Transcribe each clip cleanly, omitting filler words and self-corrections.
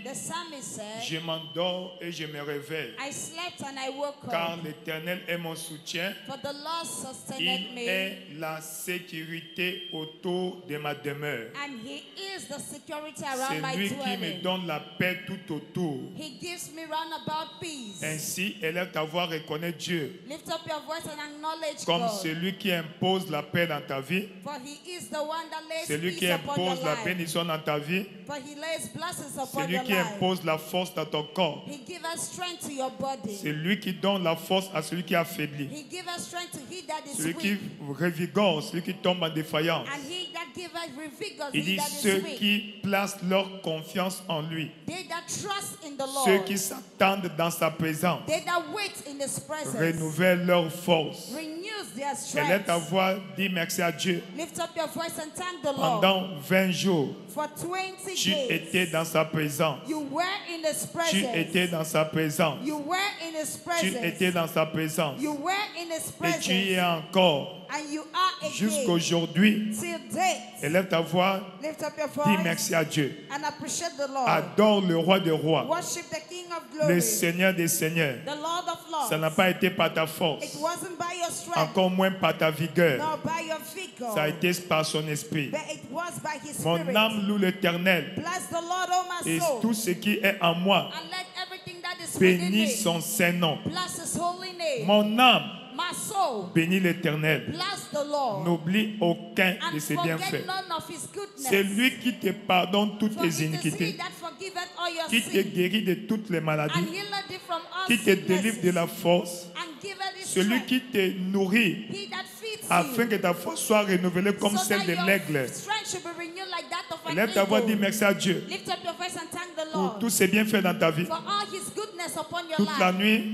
The psalmist said, je m'endors et je me réveille. I slept and I woke Car up, l'Éternel est mon soutien. for the Lord sustained Il me, est la sécurité autour de ma demeure. and He is the security C'est around my lui qui me dwelling. donne la paix tout autour. He gives me roundabout peace. Ainsi, élève ta voix, reconnais Dieu Lift up your voice and acknowledge comme God, celui qui impose la paix dans ta vie, for He is the one that lays celui peace qui upon your impose la life. bénédiction dans ta vie, For He lays blessings upon celui your qui life. impose la force dans ton corps, He gives us strength to your body. c'est lui qui donne la force à celui qui est affaibli, He gives us strength to he that is celui qui weak. revigore, celui qui tombe en défaillance. And he that giveth revigors Il he dit that is ceux weak. qui placent leur confiance en lui, They that trust in the Lord. ceux qui s'attendent dans sa présence, They that wait in His presence. renouvellent leur force. Renews their Élève strength. ta voix, dis merci à Dieu. Lift up your voice and thank the Lord. Pendant 20 jours, For 20 tu days. étais dans sa présence. You were in His Tu presence. étais dans sa présence. You were in His Tu presence. étais dans sa présence. You were in His Et tu y es presence. encore. And you are again. Jusqu'aujourd'hui, Till date. élève ta voix, Lift up your dis voice merci à Dieu. and appreciate the Lord. Adore le roi des rois, Worship the King of le glory. Seigneur des seigneurs. The Lord of lords. Ça n'a pas été par ta It force, wasn't by your strength, encore moins par ta vigueur. nor by your vigor, Ça a été par son esprit. but it was by His Mon Spirit. âme loue l'Éternel Bless the Lord, O my et soul, tout ce qui est en moi and let everything that is within bénit me son Saint-Nom. bless His holy name. Mon âme My soul, bénit l'Éternel. bless the Lord, N'oublie aucun de and ses forget bienfaits. none of His goodness. C'est lui qui te pardonne toutes For tes it is He iniquités, that forgiveth all your qui te sins, guérit de toutes les and maladies, healeth thee from all qui te délivre de sicknesses, la force, and giveth thee celui strength. qui te nourrit He that feeds afin you, que ta force soit renouvelée comme so celle that de your l'aigle. strength should be renewed like that of an Lève ta voix, dis eagle. merci à Dieu Lift up your voice and thank the pour Lord tous ses bienfaits dans ta vie. for all His goodness upon your Toute la life. nuit,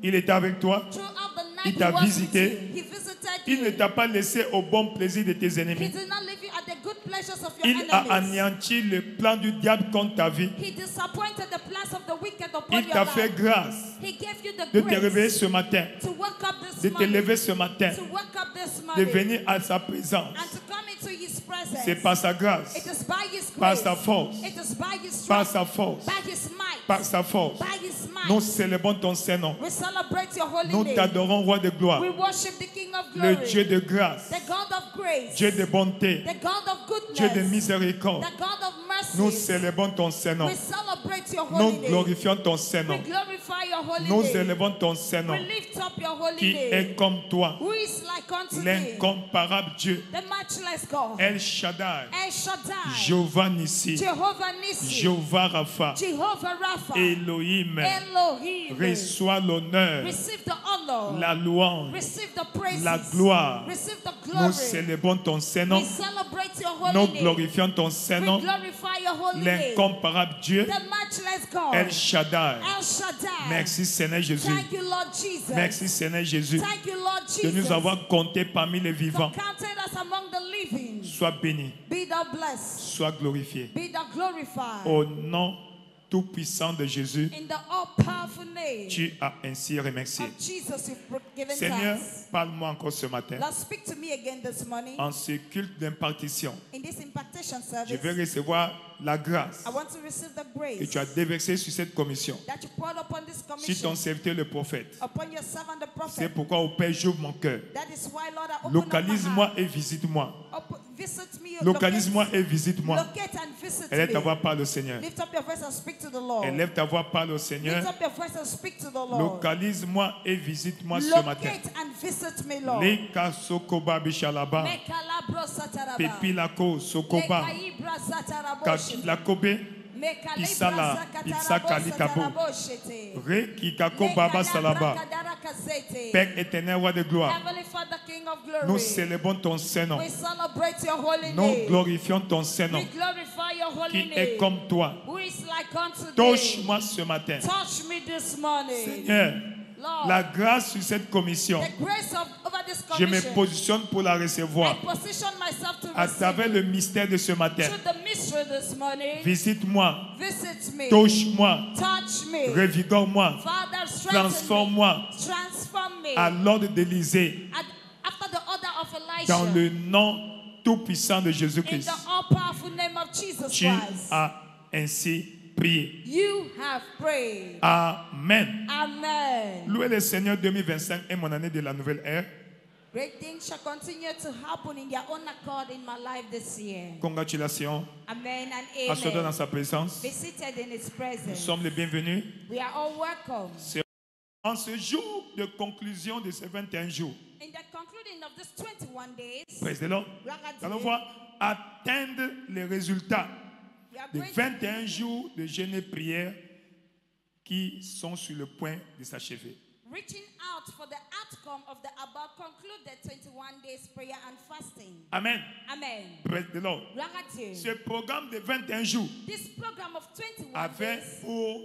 il était avec toi. Throughout the night, Il t'a He was visité. with you. He visited Il ne you. t'a pas laissé au bon plaisir de tes He ennemis. did not leave you at the good pleasures of your Il a enemies. anéanti le plan du diable contre ta vie. He disappointed the plans of the wicked upon Il your t'a fait life. grâce He gave you the de te réveiller grace ce matin, to wake up this de te morning, lever ce matin, to wake up this de morning, venir à sa présence. and to come into His presence. C'est par sa grâce, It is by His par grace. sa force, It is by His par strength, sa force, by His might, par sa force. by His might. Nous célébrons ton Saint-Nom. We celebrate your holy Nous name. t'adorons, roi de gloire, We worship the King of le glory, Dieu de grâce, the God of grace, Dieu de bonté, the God of goodness, Dieu de miséricorde. the God of Nous mercy. célébrons ton Saint-Nom. We celebrate your Nous holy name. glorifions ton We Saint-Nom. glorify your holy Nous name. élevons ton Saint-Nom We lift up your holy qui name. est comme toi, Who is like unto thee? l'incomparable Dieu, The matchless God. El Shaddai, El Shaddai. Jehovah Nissi, Jehovah Nissi. Jehovah Rapha, Jehovah Rapha. Elohim. Elohim. Reçois l'honneur, Receive the honor. la louange, Receive the praises. la gloire. Receive the Nous glory. célébrons ton Saint-Nom. We celebrate your holy Nous name. glorifions ton We Saint-Nom, glorify your holy name. l'incomparable Dieu, The matchless God. El Shaddai. El Shaddai. Merci Seigneur Jésus. Thank you, Lord Jesus. Merci Seigneur Jésus Thank you, Lord de Jesus. nous avoir comptés parmi les For vivants. counting us among the living. Sois béni, Be thou blessed. sois glorifié. Be thou glorified. Au nom tout-puissant de Jésus, In the all-powerful name tu as ainsi remercié. of Jesus, you've given Seigneur, thanks. parle-moi encore ce matin. Lord, speak to me again this morning. En ce culte d'impartition, In this impartation je vais service, recevoir la grâce I want to receive the que grace tu as déversée sur cette commission, that you poured upon this sur ton commission, serviteur le prophète. upon your servant the C'est prophet. pourquoi au Père j'ouvre mon cœur. That is why, Lord, I open up my Localise-moi heart. et visite-moi. Visit me, Localise-moi et visite-moi. locate and visit Élève ta me. voix, parle au Seigneur. Lift up your voice and speak to the Lord. Élève ta voix, parle au Lift Seigneur. up your voice and speak to the Lord. Localise-moi et visite-moi ce matin. Locate and visit me, Lord. Leka sokoba bishalaba. Mekalabro sataraba. Pepilako sokoba. Mekaibra satarabo Kakilakobe. Mekalibra Isala, sakatarabo Isakali Kabo. satarabo shete. Re kikako baba salaba. Mekadabrakadarakazete. Père éternel, roi de gloire. Heavenly Father, King of glory. Nous célébrons ton Saint-Nom. We celebrate your holy Nous name. glorifions ton Saint-Nom We glorify your holy qui name. est comme toi. Who is like unto thee. Touche-moi ce matin. Touch me this morning. Seigneur, Lord, la grâce sur cette commission, the grace over this je me commission. positionne pour la I recevoir position myself to à receive travers le mystère de ce matin. through the mystery this morning. Visite-moi, Visit me. touche-moi, Touch me. revigore-moi, Father, strengthen transforme-moi me. Transform me. à l'ordre d'Élysée And after the order of Elisha. dans le nom tout-puissant de In Jésus-Christ. the all-powerful name of Jesus Tu Christ. as ainsi prié. prié. You have prayed. Amen. Amen. Louez le Seigneur, 2025 est mon année de la nouvelle ère. Great things shall continue to happen in their own accord in my life this year. Congratulations. Amen and Assoyez dans amen. sa présence. Be seated in His Nous presence. sommes les bienvenus. We are all welcome. En ce jour de conclusion de ces 21 jours, In the concluding of this 21 days, praise the Lord, nous allons voir atteindre les résultats we are des going to 21 jours de jeûne et prière qui sont sur le point de s'achever. reaching out for the outcome of the above concluded 21 days prayer and fasting. Amen. Amen. Praise the Lord. Gloire à Dieu. Ce programme de 21 jours This program of 21 avait days pour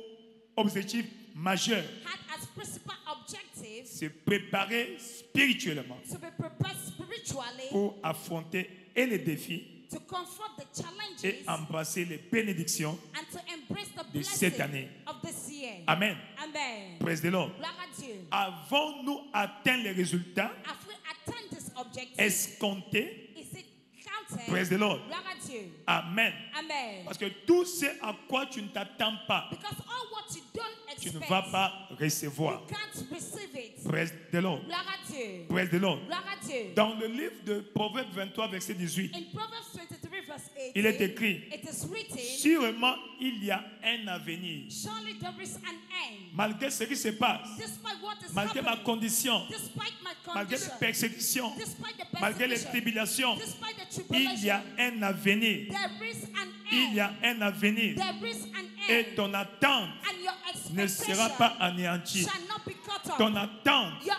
objectif majeur had as principal objectives se préparer spirituellement to be prepared spiritually pour affronter et les défis to confront the et challenges embrasser les bénédictions. and to embrace the de cette blessing année. of this year. Amen. Amen. Praise the Lord. Gloire à Dieu. Avons-nous atteint les résultats Have we attained this objective? escomptés? Is it counted? Praise the Lord. Gloire à Dieu. Amen. Amen. Parce que tout ce à quoi tu ne t'attends pas, Because all what you don't tu ne expect, vas pas recevoir. you can't receive it. Praise the Lord. Gloire à Dieu. Praise the Lord. Gloire à Dieu. Dans le livre de Proverbes 23, verset 18, In Proverbs 23 verse 18, il est écrit, it is written, sûrement il y a un avenir. surely there is an end. Malgré ce qui se passe, Despite what is malgré ma happening, condition, despite my malgré les condition, persécutions, despite the malgré les persecution, tribulations, despite the il y a tribulation, un avenir. there is an Il y end. a un avenir. There is an Et end. ton attente And your ne sera expectation pas anéantie. shall not be cut off. Ton attente, Your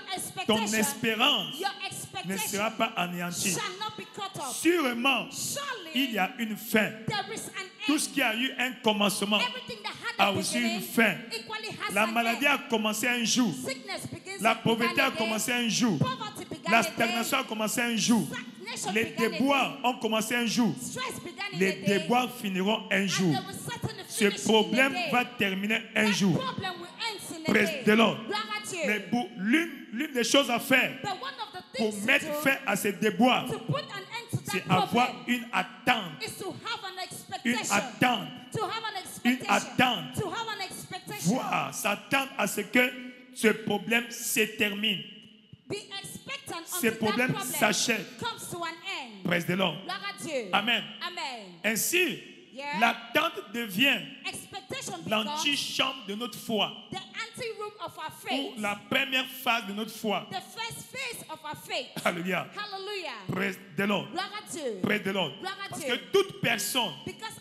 ton expectation, espérance your ne sera expectation pas anéantie. shall not be cut off. Sûrement, Surely il y a une fin. there is an Tout end. ce qui a eu un commencement Everything that a had a aussi une beginning fin. equally has La an maladie end. a commencé un jour. Sickness begins La began pauvreté a a day. commencé un jour. Poverty began La a day. stagnation a commencé un jour. Stagnation Les began a day. déboires ont commencé un jour. Stress began in Les a day. déboires finiront un And jour. they will certainly Ce finish in problème a day. va terminer un That jour. problem will end in a Praise day. the Lord. Gloire à Dieu. Mais pour l'une des choses à faire But one of the pour things mettre to do fin à ces déboires, to put an end to c'est that avoir problem une attente. is to have an Une expectation. attente. To have an Une expectation. attente. To have an expectation. Voir, s'attendre à ce que ce problème se termine. Be expectant Ce until that problème problem s'achève. comes to an end. Praise the Lord. Gloire à Dieu. Amen. Amen. Ainsi, Yeah. l'attente devient Expectation becomes l'antichambre de notre foi. the anti-room of our Ou faith. la première phase de notre foi. The first phase of our faith. Alléluia. Hallelujah. Praise the Lord. Gloire à Dieu. Praise the Lord. Gloire à Parce Dieu. que toute personne Because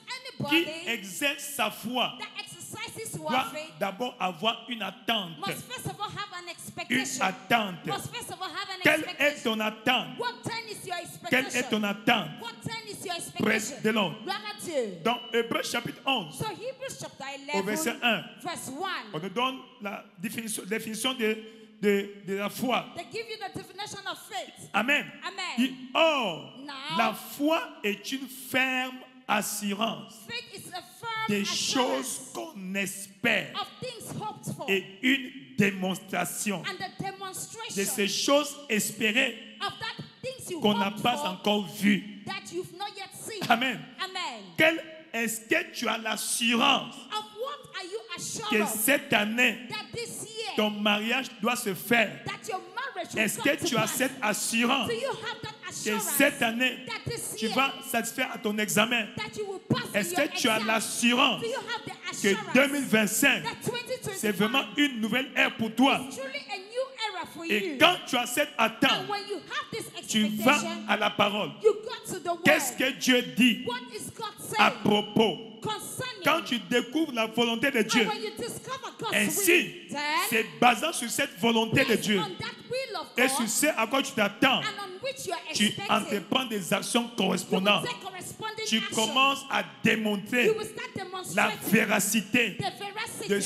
qui anybody exerce sa foi that exercises doit our faith d'abord avoir une attente. must first of all have an Une expectation. attente. Must first of all have an Quelle est expectation. ton attente? What then is your Quelle expectation? est ton attente? What then is your Praise expectation? the Lord. Gloire à Dieu. Dans Hébreux chapitre 11, So Hebrews chapter au verset 11, 1, verse 1. on nous donne la définition de la foi. They give you the definition of faith. Amen. Amen. Et or, Now, la foi est une ferme assurance faith is a firm des assurance choses qu'on espère of things hoped for et une démonstration and the de demonstration ces choses espérées of that things you qu'on n'a hoped pas for encore vues. that you've not yet seen. Amen. Amen. Est-ce que tu as l'assurance Of what are you assured que of cette année, that this year ton mariage doit se faire? that your marriage will Est-ce come que to tu as pass? cette assurance Do you have that que assurance cette année, that this tu year vas satisfaire à ton examen? that you will pass Est-ce in your que tu as exam? l'assurance Do you have the que assurance 2025, that c'est 2025 vraiment une nouvelle ère pour toi? is truly a new era for Et you? quand tu as cette attente, And when you have this tu vas expectation, à la parole. you go to the word. Qu'est-ce que Dieu dit What is God à saying propos? concerning? Quand tu découvres la volonté de Dieu, And when you discover God's ainsi, will, then c'est basant sur cette volonté de based Dieu on that will of et God sur ce à quoi tu t'attends, and on which you are tu expecting, entreprends des actions you will correspondantes. take corresponding Tu action. commences à démontrer You will start la demonstrating véracité the veracity de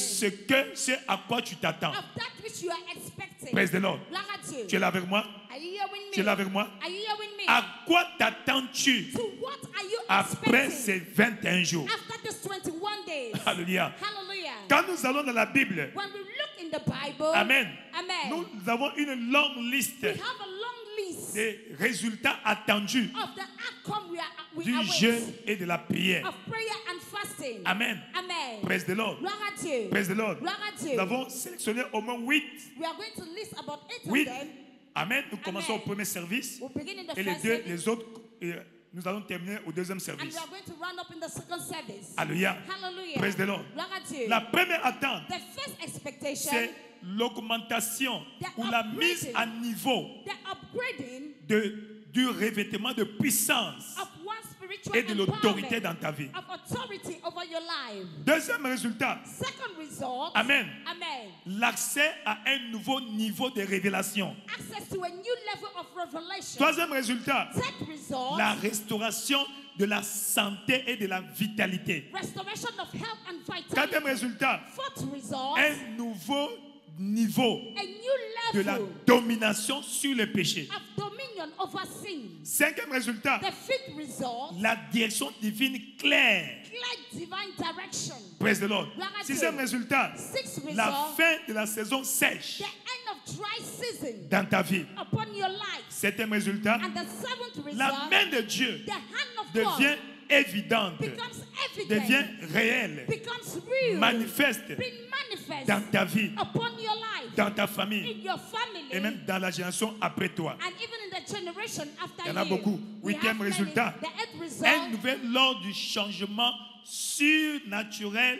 ce à quoi tu t'attends. of that which you are expecting. Praise the Lord. Gloire à Dieu. Tu es là avec moi? Are you here with me? Tu es là avec moi? Are you here with me? À quoi t'attends-tu To what are you après expecting ces 21 jours? after this 21 days? Alléluia. Hallelujah. Quand nous allons dans la Bible, When we look in the Bible, Amen, Amen, nous avons une longue liste we have a long list des résultats attendus of the outcome we du await jeûne et de la prière. of prayer and fasting. Amen. Amen. Amen. Praise the Lord. Gloire à Dieu. Praise the Lord. Gloire à Dieu. Nous avons sélectionné au moins 8. We are going to list about 8 Oui. of them. Amen. Nous commençons au Amen. premier service. We'll begin in the Et first service. les autres, nous allons terminer au deuxième And service. we are going to round up in the second service. Alléluia. Hallelujah. Praise the Lord. Gloire à Dieu. La première attente, The first expectation, c'est l'augmentation The ou la mise upgrading. à niveau the upgrading du revêtement de puissance of one spiritual et de l'autorité empowerment dans ta vie. of authority over your life. Deuxième résultat, Second result, Amen. Amen. L'accès à un nouveau niveau de révélation. Access to a new level of revelation. Troisième résultat, Third result, la restauration de la santé et de la vitalité. restoration of health and Quatrième vitality. résultat, Fourth result, un nouveau niveau a new de la level domination sur le péché. of dominion over sin. Cinquième résultat, The fifth result, la direction divine claire. clear divine direction. Praise the Lord. Gloire à Sixième Dieu. résultat, Sixth la result, fin de la saison sèche the end of dry season dans ta vie. upon your life. Septième résultat, And the seventh la result, main de Dieu the hand of devient God évidente, becomes devient evident, réelle, becomes real, manifeste being manifest dans ta vie, upon your life, dans ta famille in your family, et même dans la génération après toi. and even in the generation after Il y en a you. beaucoup. We Huitième have many. résultat. The eighth Un result, nouvel ordre du changement surnaturel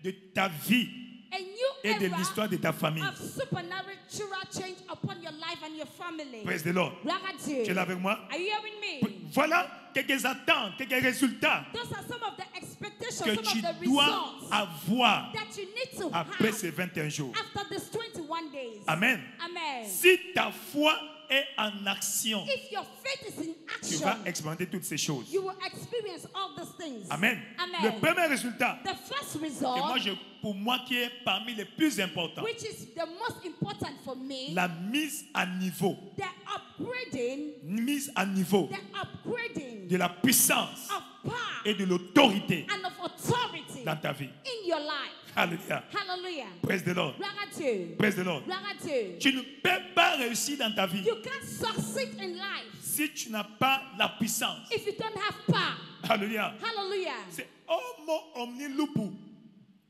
de ta vie a new et de era l'histoire de ta famille. of supernatural change upon your life and your family. Praise the Lord. Gloire à Dieu. Tu es là avec moi? Are you hearing me? Voilà quelques attentes, quelques résultats Those are some of the expectations, que some tu of the dois results avoir that you need to après have ces 21 jours. after this 21 days. Amen. Amen. Si ta foi est en action, If your faith is in tu vas action, expérimenter toutes ces choses. you will experience all these things. Amen. Amen. Le premier résultat, The first et result, pour moi qui est parmi les plus importants, which is the most important for me, la mise à niveau, the upgrading, mise à niveau the de la puissance of power et de l'autorité and of authority dans ta vie. in your life. Alléluia. Hallelujah. Praise the Lord. Gloire à Dieu. Praise the Lord. Gloire à Dieu. Tu ne peux pas réussir dans ta vie You can't succeed in life si tu n'as pas la puissance. if you don't have power. Alléluia. Hallelujah. C'est homo omni lupu.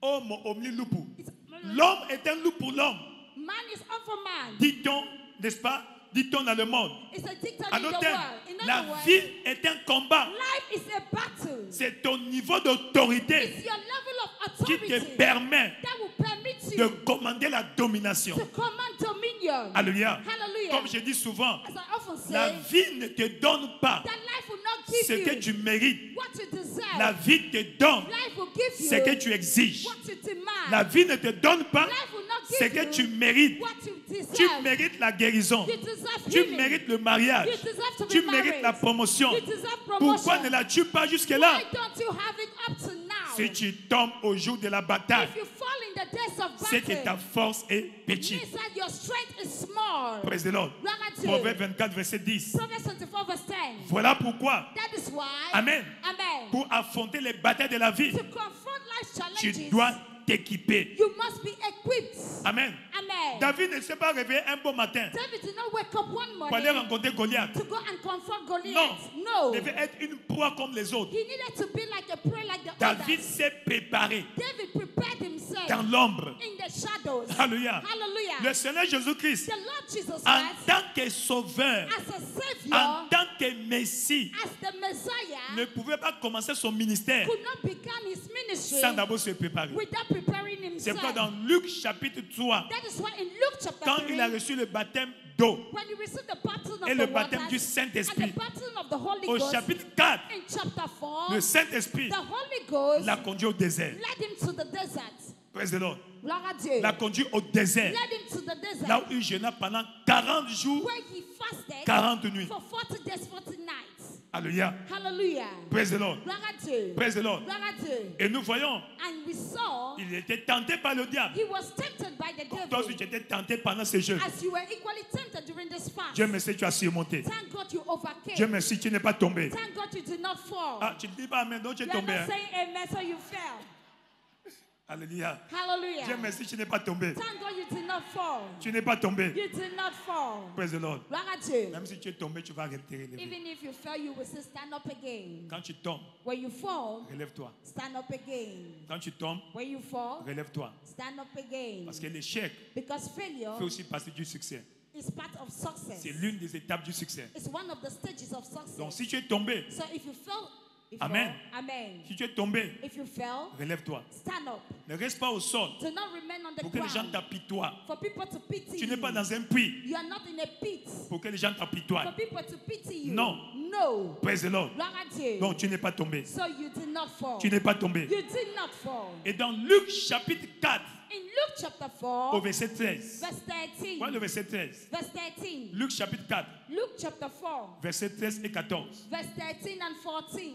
Homo omni lupu. It's- L'homme est un loup pour l'homme. Man is up for man. Dit-on, n'est-ce pas? Dit-on dans le monde. It's a dictator En in the d'autres termes, world. In la other words, vie est un combat. life is a battle. C'est ton niveau d'autorité It's your level of qui authority te permet that will permit de you commander la domination. to command dominion. Alléluia. Hallelujah. Comme je dis souvent, As I often say, la vie ne te donne pas that life will not ce give que you tu mérites. what you deserve. La vie te donne Life will give you ce que tu exiges. what you demand. La vie ne te donne pas Life will not ce give que you tu mérites. what you deserve. Tu mérites la guérison. You deserve Tu healing. mérites le mariage. You deserve to be Tu mérites married. la promotion. You deserve Pourquoi promotion. ne l'as-tu pas jusque-là? Why don't you have it up to now? Si tu tombes au jour de la bataille, If you fall in the days of c'est que ta battle, force est petite. means that your strength is small. Praise the Lord. Gloire à Dieu. Proverbe 24, verset 10. Proverbs 24 verse 10. Voilà pourquoi, That is why, Amen, Amen, pour affronter les batailles de la vie, to confront life's tu challenges, dois t'équiper. you must be equipped. Amen. Amen. David ne s'est pas réveillé un beau matin David did not wake up one pour aller morning rencontrer Goliath. to go and confront Goliath. Non. No. Il devait être une proie comme les autres. He needed to be like a prey like the David others. s'est préparé David prepared himself dans l'ombre. in the shadows. Alléluia. Hallelujah. Le Seigneur Jésus-Christ, The Lord Jesus en Christ, tant que sauveur, as a en savior, tant que Messie, as the Messiah, ne pouvait pas commencer son ministère could not begin his ministry sans d'abord se préparer. without preparing C'est himself. pourquoi dans Luc chapitre 3, That is why in Luke chapter quand 3, il a reçu le baptême d'eau when he received the baptism of et the le baptême waters du and Saint-Esprit, the baptism of the Holy au Ghost, chapitre 4, in chapter 4, le Saint-Esprit the Holy Ghost l'a conduit au désert. led him to the desert. Praise the Lord. Gloire à Dieu. L'a conduit au désert, Led him to the desert, là où il jeûna pendant 40 jours, where he fasted 40 nuits. for 40 days, 40 nights. Alléluia. Hallelujah. Praise the Lord. Gloire à Dieu. Praise the Lord. Gloire à Dieu. Et nous voyons, And we saw il était tenté par le diable. he was tempted by the Toi aussi, devil. tu étais tenté pendant ce jeûne. As you were equally tempted during this fast. Dieu merci, tu as surmonté. Thank God you overcame. Dieu merci, tu n'es pas tombé. Thank God you did not fall. Ah, tu ne dis pas amen, donc tu es You are tombé. not hein. saying amen, so you fell. Alléluia. Hallelujah. Dieu merci, tu n'es pas tombé. Thank God you did not fall. Tu n'es pas tombé. You did not fall. Praise the Lord. Gloire à Dieu. Même si tu es tombé, tu vas te relever. Even if you fell, you will still stand up again. Quand tu tombes, When you fall, relève-toi. stand up again. Quand tu tombes, When you fall, relève-toi. stand up again. Parce que l'échec Because failure fait aussi partie du succès. is part of success. C'est l'une des étapes du succès. It's one of the stages of success. Donc si tu es tombé, So if you fell, Amen. Amen. si tu es tombé, If you fell, relève-toi. stand up. Ne reste pas au sol Do not remain on the pour que les gens ground. t'apitoient. For people to pity Tu n'es pas you. dans un puits You are not in a pit. pour que les gens t'apitoient. For people to pity you. Non. No. Praise the Lord. Gloire à Dieu. Donc tu n'es pas tombé. So you did not fall. Tu n'es pas tombé. You did not fall. Et dans Luc chapitre 4, In Luke chapter 4, au verset 13. verse 13. Voilà le verset 13. Verse 13. Luc chapitre 4, Luke chapter 4, verset 13 et 14. verse 13 and 14.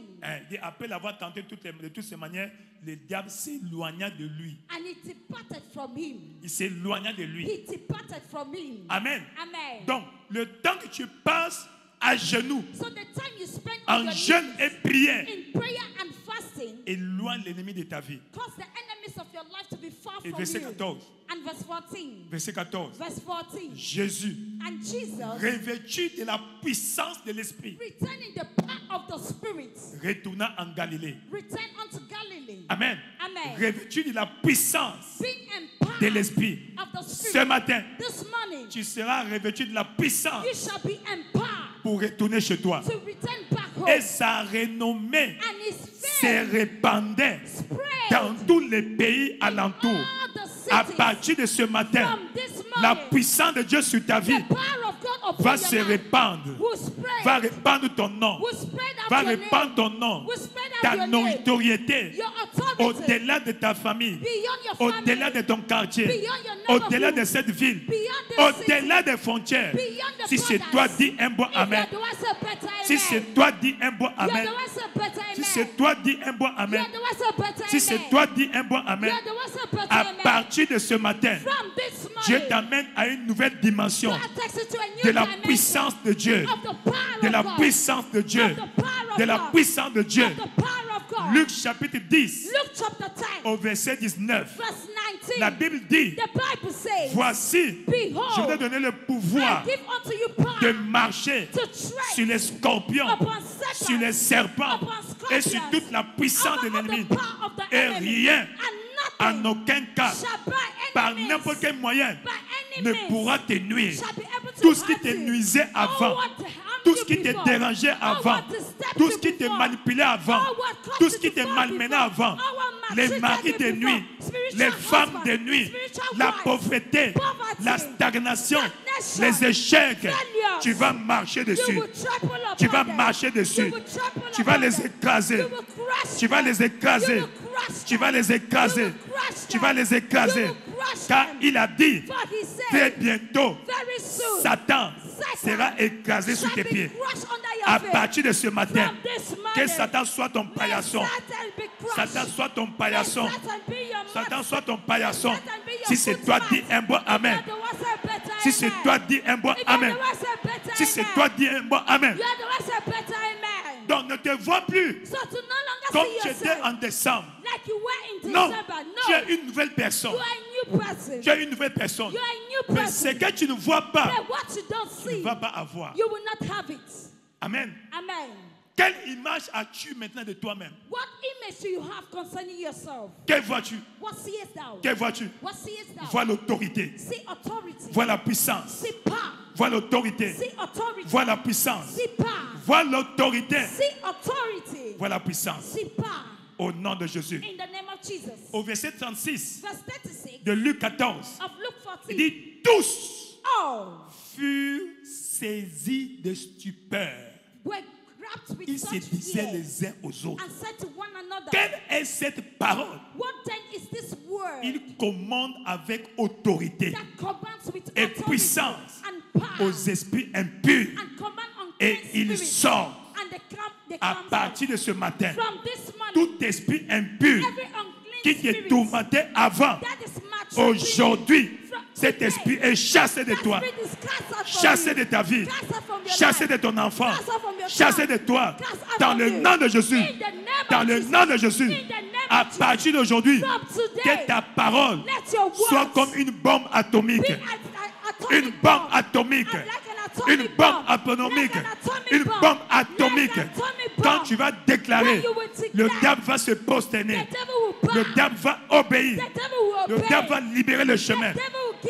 Et après l'avoir tenté de toutes ces manières, le diable s'éloigna de lui. And he departed from him. Il s'éloigna de lui. He departed from him. Amen. Amen. Donc, le temps que tu passes à genoux, So the time you spend on en your jeûne knees et prière, in prayer and fasting éloigne l'ennemi de ta vie. cause the enemies of your life to be far Et from verset you. 14. And verse 14. Verset 14. Verse 14. Jésus, And Jesus, revêtu de la puissance de l'Esprit, returning the power of the Spirit, retourna en Galilée. returned unto Galilee. Amen. Amen. Revêtu de la puissance Being de empowered l'Esprit. of the Ce Spirit. matin, This morning, tu seras revêtu de la puissance you shall be empowered pour retourner chez toi. to return back home. Et sa renommée And his se fame répandait spread dans tous les pays alentours. all the À cities. partir de ce matin, From this la morning, puissance de Dieu sur ta vie the power of God upon va your se life répandre, will spread, va répandre ton nom, will spread out va your répandre name, ton nom, will spread out ta your name, notoriété, your authority, au-delà de ta famille, beyond your family, au-delà de ton quartier, beyond your au-delà de neighborhood, cette ville, beyond the city, au-delà des frontières. beyond the Si c'est borders. toi, dis un bon If amen. you're the one, say better Si amen. c'est toi, dis un bon You're amen. the one, say better Si amen. c'est toi, dis un bon amen. You're the one, say better Si amen. c'est toi, dis un bon amen. You're the one, say better À amen. partir de ce matin, From this Dieu morning, t'amène à une nouvelle dimension God takes you to a new de la dimension puissance de Dieu, of the power de la of God, puissance de Dieu, of the power of de la God, puissance de Dieu. of the power of God. Luc chapitre 10, Luke chapter 10, au verset 19, verse 19. la Bible dit, The Bible says, voici, je behold, vais donner le I pouvoir give unto you power de marcher to tread sur les scorpions, upon serpents, sur les serpents upon et sur scorpions, toute la puissance de over all l'ennemi. the power of the Et enemy, rien, and en nothing aucun cas, shall by par any means, n'importe quel moyen, by any ne means, pourra te nuire. shall be able to Tout ce qui hurt te you. nuisait avant, All what harmed tout ce you qui te before, dérangeait all avant, what disturbed tout you ce qui te before, manipulait avant, all what caused tout you ce qui to te fall malmenait before, avant, all what les maltreated maris you de before, nuit, spiritual les femmes husband, de nuit, spiritual la wife, pauvreté, poverty, la stagnation, stagnation, les échecs, failures. tu vas marcher You dessus. will trample upon Tu vas them. marcher dessus. You will trample Tu vas upon les them. écraser. You will crush Tu vas them. les écraser. You will crush Tu vas them. les écraser. You will crush Tu vas them. les écraser. You will crush Car them. il a dit, For he très said, bientôt, very soon, Satan Satan sera écrasé sous shall tes be pieds. crushed under your À feet. partir de ce matin, From this que morning, Satan soit ton may paillasson. Satan be crushed. Satan soit ton May paillasson. Satan be your Satan mat. soit ton paillasson. Satan be your Si c'est toi, footmat. dis un bon amen. You're the one say better Si c'est amen. toi, dis un bon If you're amen. the one say better Si c'est amen. toi, dis un bon amen. You're the one say better amen. Donc ne te vois plus So to no longer comme see tu étais yourself en décembre. like you were in Non, December. tu No, es une nouvelle personne. you are a new person. Tu es une nouvelle personne. You are a new Mais ce person. que tu ne vois pas, But what you don't tu ne see, vas pas avoir. you will not have it. Amen. Amen. Quelle image as-tu maintenant de toi-même? What image do you have concerning yourself? Que vois-tu? What seest thou? Que vois-tu? What seest thou? Vois l'autorité. See authority. Vois la puissance. See power. Vois l'autorité. See authority. Vois la puissance. See power. Vois l'autorité. See authority. Vois la puissance. See power. Au nom de Jésus. In the name of Jesus. Au verset 36 Verse 36 de Luc 14, of Luke il 14. dit tous All furent saisis de stupeur. were grabbed with Ils se such disaient fear les uns aux autres. and said to one another, Quelle est cette parole? what then is this word Il commande avec autorité that commands with et authority puissance and power aux esprits impurs. and command on Et clean il spirits, sort and they à come partir de ce matin. from this morning. Tout esprit impur Every unclean qui te spirit tourmentait avant, that is matching aujourd'hui, from cet today, esprit est chassé de that toi, spirit is cast out from chassé you, de ta vie, cast out from your chassé life, de ton enfant, cast out from your chassé child, de toi, cast out dans from le you. nom de Jésus, In the name dans of le Jesus. nom de Jésus. In the name À of Jesus. partir d'aujourd'hui, From que today, ta parole let your soit words comme une bombe atomique. be Une bombe atomique. Une bombe atomique. Une bombe atomique. Quand tu vas déclarer, le diable va se prosterner. Le diable va obéir. Le diable va libérer le chemin.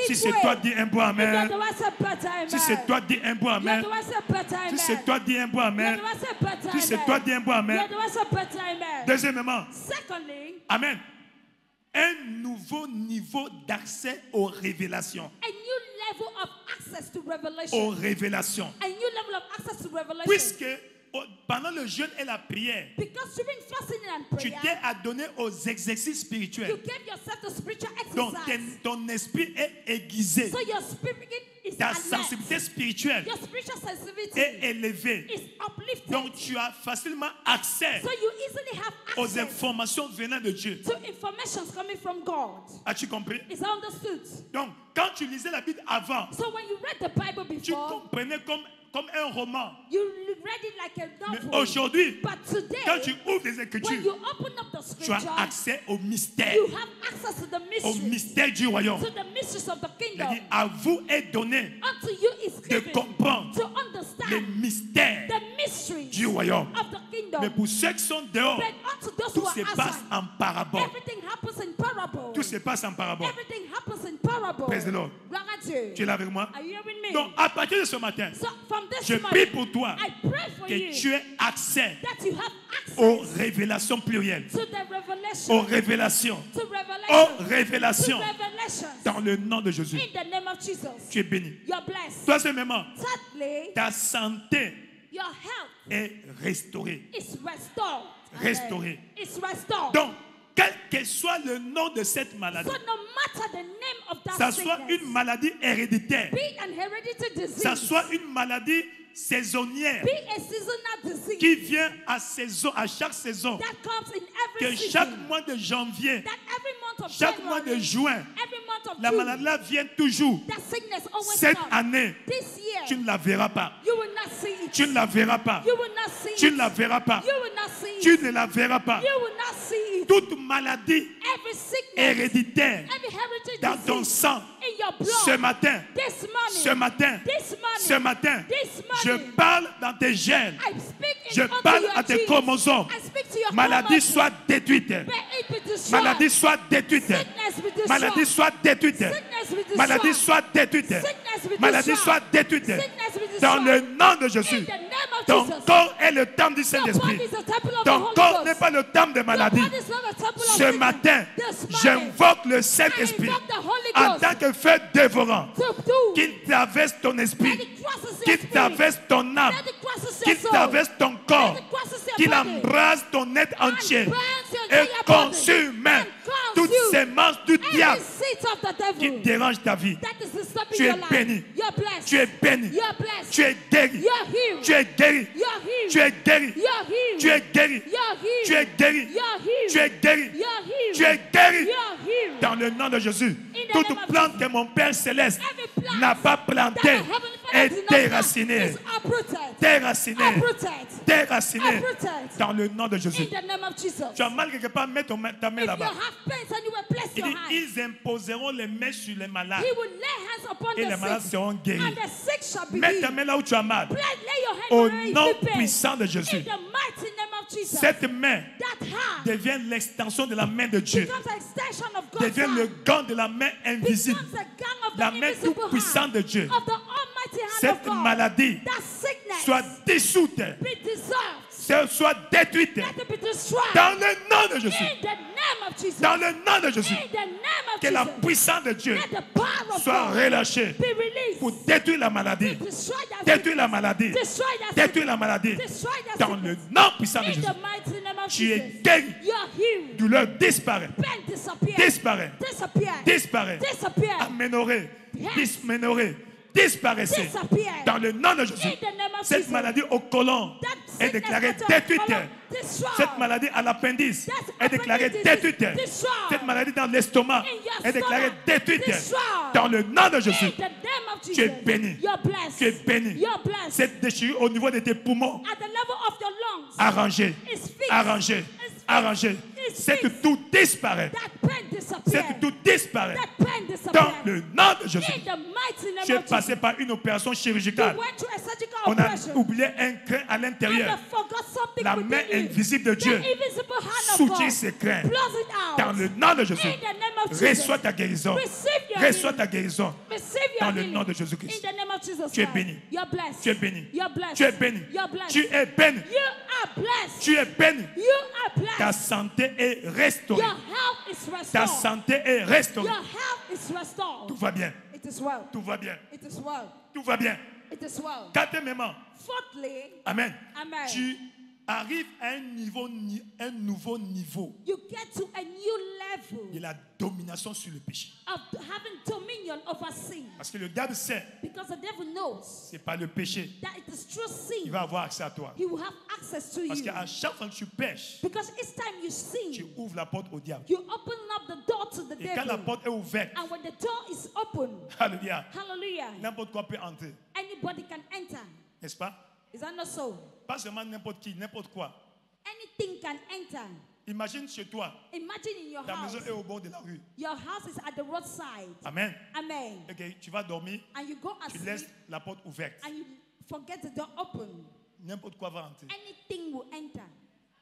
Si c'est toi, dis un bon amen. Si c'est toi, dis un bon amen. Si c'est toi, dis un bon amen. Si c'est toi, dis un bon amen. Deuxièmement, Secondly, amen. Un nouveau niveau d'accès aux révélations. a new level of access to Aux revelation. révélations. A new level of access to revelation. Puisque pendant le jeûne et la prière, Because during fasting and tu prayer, t'es adonné aux exercices you spirituels. gave yourself to spiritual Donc exercise. ton esprit est aiguisé. So your spirit is Ta alert. sensibilité spirituelle Your spiritual sensitivity est élevée. is uplifted. Donc tu as facilement accès So you easily have aux access informations venant de Dieu. to information coming from God. As-tu compris? Is that understood? Donc quand tu lisais la Bible avant, So when you read the Bible tu before, comprenais comme un roman. you read it like a Mais novel. aujourd'hui, But today, quand tu ouvres les when Écritures, you open up the tu as scripture, accès au mystère. you have access to the Au mysteries, mystère du royaume. to the mysteries of the Il a kingdom. dit, à vous est donné Unto you is de given comprendre to les understand mystères the mysteries du royaume. of the kingdom. Mais pour ceux qui sont dehors, But unto those tout who are se passe outside, en parabole. everything happens in parable. Tout se passe en parabole. Everything happens in parable. Praise the Lord. Gloire à Dieu. Tu es là avec moi? Are you hearing me? Donc, à partir de ce matin, So from this je morning, prie pour toi I pray for que you tu aies accès that you have aux access révélations plurielles. to the revelation. Aux révélations. To Aux revelation. révélations. To revelations. Dans le nom de Jésus. In the name of Jesus. Tu es béni. You're blessed. Troisièmement, Thirdly, ta santé your health est restaurée. is restored. Restaurée. It's restored. Donc, quel que soit le nom de cette maladie, So no matter the name of that ça soit sickness, une maladie héréditaire, be it an hereditary disease, ça soit une maladie saisonnière be a seasonal disease qui vient à chaque saison, that comes in que every chaque season, mois de janvier, that every month of chaque mois de January, juin, every month of la June, maladie-là vient toujours. that sickness always Cette comes. année, This year, tu ne la verras pas. you will not see it. Tu ne la verras pas. You will not see Tu it. ne la verras pas. You will not see Tu it. ne la verras pas. You will not see it. Toute maladie Every sickness, héréditaire every heritage dans ton disease sang, in your ce blood, matin, this morning, ce matin, this morning, ce matin, this je morning, parle dans tes gènes. I speak Je unto parle your à tes genes. chromosomes. I speak to your Maladie chromosomes. soit détruite. May it be destroyed. Maladie soit détruite. Sickness be destroyed. Maladie soit détruite. Sickness be destroyed. Maladie soit détruite. Sickness be Maladie destroyed. soit détruite. Sickness be destroyed. Dans le nom de In Jésus. the name of Ton Jesus. corps est le temple du Your Saint-Esprit. body is the temple of the Ton Holy corps Ghost. n'est pas le temple de Your maladie. body is not the temple of Ce sickness. matin, This morning, j'invoque le I Saint-Esprit invoke the Holy en Ghost tant que feu dévorant to do qu'il traverse ton that esprit, it crosses your qu'il spirit, traverse ton âme, that it crosses your qu'il soul, traverse ton corps, that it crosses your qu'il body, embrase ton être entier and burns your et entire body, consume and toutes consume sémences du every diable seed of the qui devil dérange ta vie. that is disturbing Tu es your life. béni. You're blessed. Tu es béni. You're blessed. Tu es guéri. You're healed. Tu es guéri. You're healed. Tu es guéri. You're healed. Tu es guéri. You're healed. Tu es guéri. You're healed. Tu es guéri. You're healed. Tu es guéri. You're healed. Dans le nom de Jésus. the Toute name of plante que mon Père céleste Every plant n'a pas that plantée the Heavenly Father est did not plant déracinée. is uprooted. Déracinée. Uprooted. Déracinée. Uprooted. Dans le nom de Jésus. In the name of Jesus. Tu as mal quelque part, mets ta main If you là-bas. have pains anywhere, place Il your dit, hand. ils imposeront les mains sur les malades He will lay hands upon et les the malades sick, seront guéris. and the sick shall be Mets ta healed. main là où tu as mal. Lay your hand Au where you nom feel pain. puissant de In Jésus. the mighty name of Jesus. Cette main That hand devient l'extension de la main de Dieu. becomes an extension of God's Devient hand. le gant de la main invisible. Becomes a gang of La the main invisible toute puissante hand de Dieu. of the almighty hand Cette of God. maladie That sickness soit dissoute, be dissolved. soit détruite. Let it be destroyed. Dans le nom de Jésus. In the name of Jesus. Dans le nom de Jésus. In the name of Que la Jesus. puissance de Dieu Let the power of soit God relâchée be released. pour détruire la maladie. Destroy that Détruire la sickness. maladie. Destroy that Détruire la maladie. sickness. Destroy that Dans le sickness. nom puissant de In Jésus. the mighty name of Tu es Jesus. guéri. You're healed. Douleur disparaît. Pain disappear. Disparaît. Disappear. Disparaît. Disappear. Aménorrhée. Yes. Dysménorrhée. Disparaissez. Disappear. Dans le nom de Jésus. In the name of Cette Jesus. maladie au côlon That est sickness déclarée at your détruite. colon, destroyed. Cette maladie à l'appendice That est déclarée appendix détruite. destroyed. Cette maladie dans l'estomac In your est déclarée stomach, détruite. destroyed. Dans le nom de Jésus. In the name of Jesus. Tu es béni. You're blessed. Tu es béni. You're blessed. Cette déchirure au niveau de tes poumons, At the level of your lungs. arrangée, It's fixed. arrangée, It's fixed. arrangée. It's C'est que tout disparaît. C'est que tout disparaît. Dans le nom de Jésus. Tu es passé par une opération chirurgicale. On a oublié un crin à l'intérieur. La main invisible de Dieu soutient ces crins. Dans le nom de Jésus. Reçois ta guérison. Reçois ta guérison. Dans le nom de Jésus-Christ. Tu es béni. Tu es béni. Tu es béni. Tu es béni. Tu es béni. Ta santé est restaurée. Ta santé est restaurée. Tout va bien. Tout va bien. Tout va bien. Quatrièmement, amen. Tu arrives à un nouveau niveau You get to a new level de la domination sur le péché. of having dominion over sin. Parce que le diable sait, Because the devil knows c'est pas le péché, that it is through il sin va avoir accès à toi. he will have access to Parce you. qu'à chaque fois que tu pêches, Because each time you tu sin, ouvres la porte au diable. you open up the door to the Et quand la devil. porte est ouverte, And when the door is open, alléluia, hallelujah, n'importe quoi peut entrer. anybody can enter. N'est-ce pas? Is that not so? Pas seulement n'importe qui, n'importe quoi. Anything can enter. Imagine chez toi, Imagine in your ta house. maison est au bord de la rue. Your house is at the roadside. Amen. Amen. Ok, tu vas dormir, And you go tu asleep laisses la porte ouverte. and you forget the door open. N'importe quoi va entrer. Anything will enter.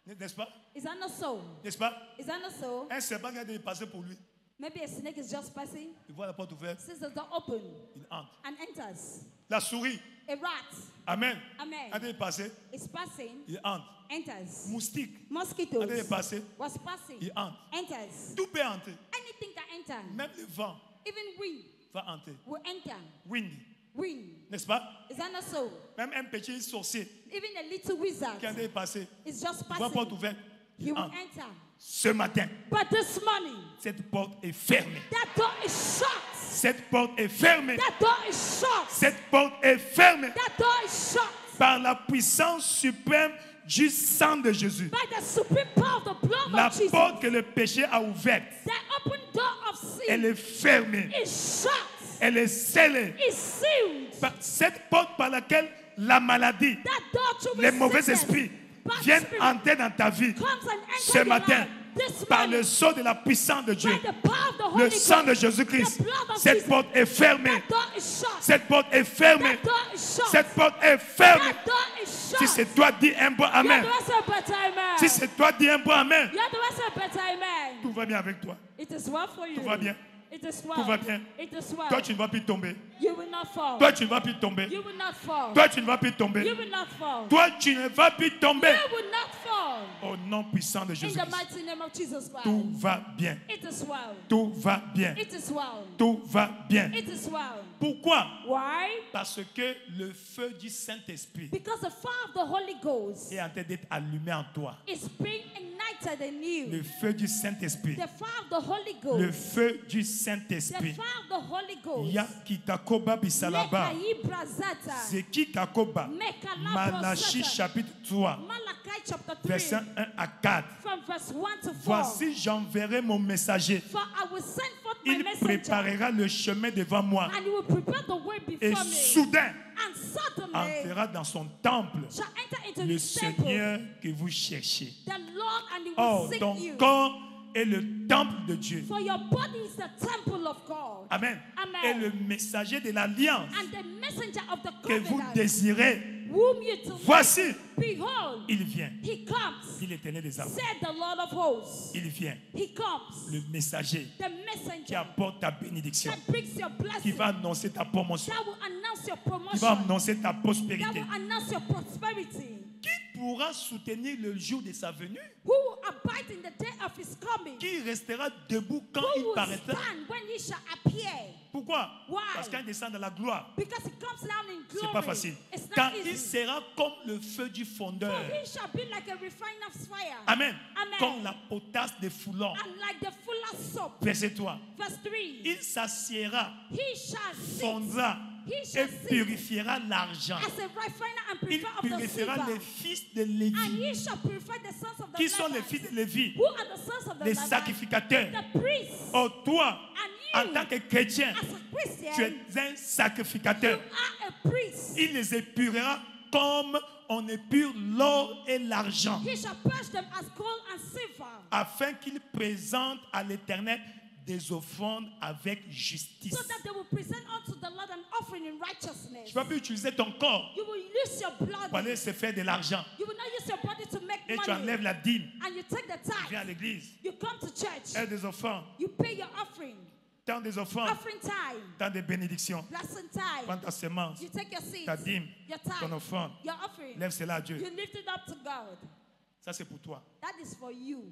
N'est-ce pas? Is that not so? N'est-ce pas? Is that not so? Un serpent vient de passer pour lui. Maybe a snake is just passing, Il voit la porte ouverte, sees the door open, il entre. and enters. La souris, A rat, amen, amen, a de passer, is passing, il entre. enters. Moustique, a de Mosquitoes passer, was passing, il entre. enters. Tout peut entrer. Anything can enter. Même le vent Even wind va entrer. will enter. Wind, Wind. n'est-ce pas? Is that not so? Même un petit sorcier Even a little wizard qui a de passer, is just il voit la porte passing. ouverte, He il will entre. enter. Ce matin, But this morning, cette porte est fermée. that door is shut. Cette porte est fermée. That door is shut. Cette porte est fermée That door is shut. par la puissance suprême du sang de Jésus. By the supreme power of the blood La of Jesus. porte que le péché a ouverte, The open door of sin elle est fermée. is shut. Elle est scellée. Is sealed. Par cette porte par laquelle la maladie, That door to les mauvais sickness, esprits bad viennent spirit entrer dans ta vie comes and enters ce your matin life. This par morning, le sceau de la puissance de Dieu. by the power of the Holy Le sang de Ghost, Jésus-Christ. the blood of Cette Jesus. porte est fermée. That door is shut. Cette porte est fermée. That door is shut. Cette porte est fermée. That door is shut. Si c'est toi, dis un bon You amen. have to say a better amen. Si c'est toi, dis un bon amen. You have to say a better amen. Tout va bien avec toi. It is well for you. Tout va bien. It is well. Tout va bien. It is well. Toi, tu ne vas plus tomber. You will not fall. Toi, tu ne vas plus tomber. You will not fall. Toi, tu ne vas plus tomber. You will not fall. Toi, tu ne vas plus tomber. You will not fall. Au nom puissant de In the Jésus-Christ. mighty name of Jesus Christ. Tout va bien. It is well. Tout va bien. It is well. Tout va bien. It is well. Pourquoi? Why? Parce que le feu du Saint-Esprit Because the fire of the Holy Ghost est en train d'être allumé en toi. is being ignited in you. Le feu du Saint-Esprit. The fire of the Holy Le Ghost. feu du The Saint-Esprit. fire of the Holy Ghost. Ya kitakoba bisalaba. Meka ibrazata. Zeki kakoba. Meka Malachi labrosata. chapitre 3, Malachi chapter 3. verset 1 à 4. From verse 1 to 4. Voici, j'enverrai mon messager. For I will send forth my Il messenger. préparera le chemin devant moi. And he will prepare the way Et before me. soudain, And suddenly entrera dans son temple shall enter into le his temple. Seigneur que vous cherchez. The Lord, and he will Oh, seek ton you. corps est le temple de Dieu. For your body is the temple of God. Amen. Amen. Et le messager de l'alliance And the messenger of the que vous covenant, désirez, whom you to voici, behold, il vient. he comes, Il est l'éternel des armées. said the Lord of hosts. Il vient. He comes, Le messager the qui messenger apporte ta bénédiction, that brings your qui blessing, va annoncer ta promotion, that will announce your qui va promotion, annoncer ta that prospérité. will announce your prosperity. Qui pourra soutenir le jour de sa venue? Who will abide in the day of his coming? Qui restera debout quand Who il will paraîtra? stand when he shall appear? Pourquoi? Why? Parce qu'il descend dans la gloire. Because he comes down in glory. C'est pas facile. It's not Quand easy. il sera comme le feu du fondeur. For he shall be like a refiner's fire. Amen. Amen. Comme la potasse des foulons. And like the fuller's soap. Verset 3. Verse 3. Il s'assiera, He shall sit fondra He et shall sit purifiera l'argent. as a refiner and Il purifier of the purifiera silver. les fils de And Lévi. he shall purify the sons of the Qui sont les Levites. fils de Lévi? Who are the sons of the Les Levites? sacrificateurs. The priests. Oh, toi, And en you, tant que chrétien, as a Christian, tu es un you sacrificateur. are a priest. Il les épurera comme on épure l'or et l'argent, He shall purge them as gold and silver, afin qu'ils présentent à l'Éternel des offrandes avec justice. so that they will present unto the Lord an offering in righteousness. Tu vas plus utiliser ton corps You will use your blood. pour aller se faire de l'argent. You will not use your body to make Et tu money. enlèves la dîme. And you take the Tu viens à tithe. l'église. You come to church. Aide des offrandes. You pay your offering. Tant des offrandes. Offering time. Tant des bénédictions. Blessing time. Prends ta semence. You take your seeds. Ta dîme. Your Ton tithe. offrande. Your offering. Lève cela à Dieu. You lift it up to God. Ça, c'est pour toi. That is for you.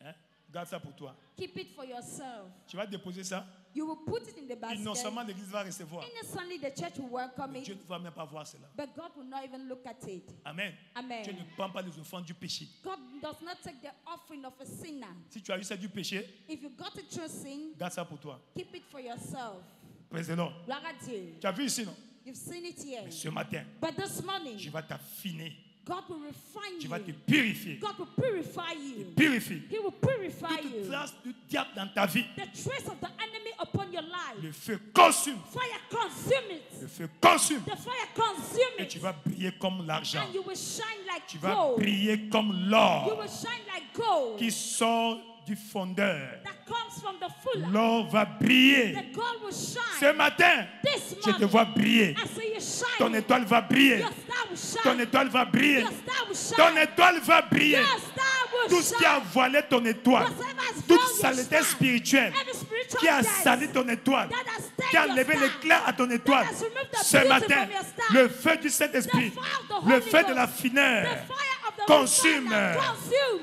Hein? Garde ça pour toi. Keep it for yourself. Tu vas déposer ça. You will put it in the Et basket. non seulement l'église va recevoir. Innocently, the church will welcome Mais it, Dieu ne va même pas voir cela. but God will not even look at it. Amen. Amen. Dieu ne prend pas les offrandes du péché. God does not take the offering of a sinner. Si tu as eu ça du péché, If you got it through sin, garde ça pour toi. keep it for yourself. Praise the Lord. Gloire à Dieu. Tu as vu ici, non? You've seen it here. Mais ce matin, But this morning, tu vas t'affiner. God will refine Tu vas te you. purifier. God will purify you. Purifie. He will purify Toute you. trace du diable dans ta vie. The trace of the enemy upon your life. Le feu consume. Fire consume it. Le feu consume. The fire consume Et it. tu vas briller comme l'argent. And you will shine like Tu vas gold. briller comme You l'or will shine like gold qui sort du fondeur. that comes from the fuller. L'or va briller. The gold will Ce shine. matin, This je te morning, vois briller. I see you Ton shine. étoile va briller. Your star will Ton shine. étoile va briller. Your star will Ton shine. étoile va briller. Your star will Tout ce qui a shine. voilé ton étoile, Whatever has toute veiled your saleté star, spirituelle every spiritual qui a death sali ton étoile, that has stained qui a your enlevé star, l'éclat à ton étoile, that has removed the ce beauty matin, from your star, le feu du Saint-Esprit, the fire of the le Holy feu de la Ghost, fineur, the fire of the consume, refiner,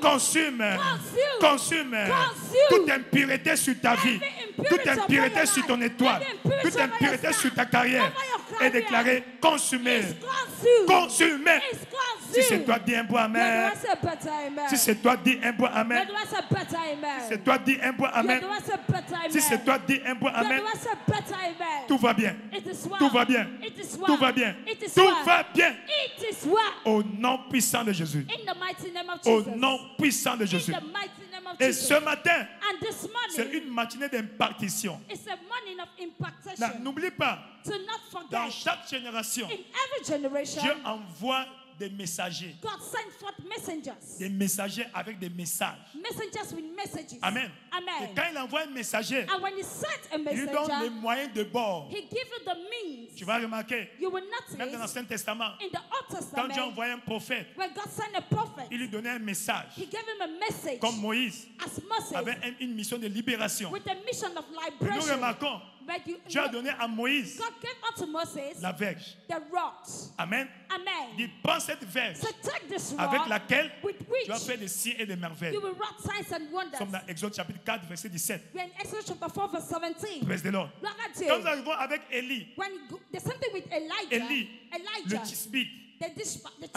consume, Consume. consume Consume. toute impureté sur ta vie, Every impurity toute upon impureté your sur ton life, étoile, every impurity toute over your impureté star, sur ta carrière over your est career. déclarée consumée. It's consumed. Consumée. It's consumed. Si c'est toi, dis un bon Let amen. us say better amen. Si c'est toi, dis un bon amen. Let us say better amen. Si c'est toi, dis un bon amen. Let us say better amen. Si c'est toi, dis un bon amen. Let us say better amen. Tout va bien. It is well. Tout va bien. It is well. Tout va bien. It is Tout well. va bien. It is well. Au nom puissant de Jésus. In the mighty name of Au Jesus. nom puissant de In Jésus. the mighty name of Et Jesus. ce matin, And this c'est morning, une matinée d'impartition. it's a morning of Là, impartation. n'oublie pas, To not dans forget, chaque génération, in every generation, Dieu envoie des messagers. God sent forth messengers. Des messagers avec des messages. Messengers with messages. Amen. Et Amen. quand il envoie un messager, And when he sent a il lui donne les messenger, moyens de bord. he give you the means. Tu vas remarquer, You will même dans notice l'Ancien Testament, in the Old quand Dieu Testament, envoyait un prophète, when God sent a prophet, il lui donnait un message. he gave him a message Comme Moïse as Moses avait une mission de libération. with a mission of Et nous liberation. remarquons, But you, Dieu a donné à Moïse God gave unto Moses la verge. the rocks. Amen. Amen. Il prend cette verge So take this avec rock laquelle with tu vas which faire des signes et des merveilles. you will wrought signs and wonders. Nous sommes dans Exode chapitre 4, verset 17. We're in Exodus chapter 4, verse 17. Praise the Lord. Look at Quand nous it. arrivons avec Élie, When the same thing with Elijah. Élie, le Elijah. Tisbite. The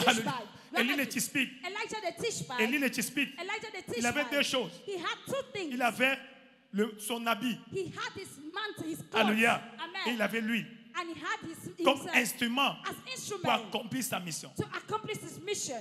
Alléluia. Tishbite. Élie le Tisbite. Elijah the Tishbite. Élie le Tisbite. Elijah the Tishbite. Il avait deux choses. He had two things. Il avait son habit. He had his mantle, his clothes. Alléluia. Et Amen. il avait l'huile And he had his comme himself instrument as pour instrument accomplir sa mission. to accomplish his mission.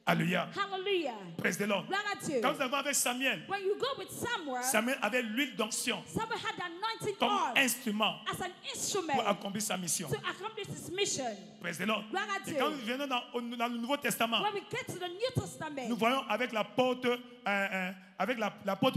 Alléluia. Hallelujah. Praise the Lord. Glory to Quand you. nous avons avec Samuel, When you go with Samuel, Samuel avait l'huile d'onction Samuel had the anointing comme oil instrument as an instrument pour accomplir sa mission. to accomplish his mission. Praise the Lord. Glory to Et quand you. nous venons dans le Nouveau Testament, When we get to the New Testament, nous voyons avec l'apôtre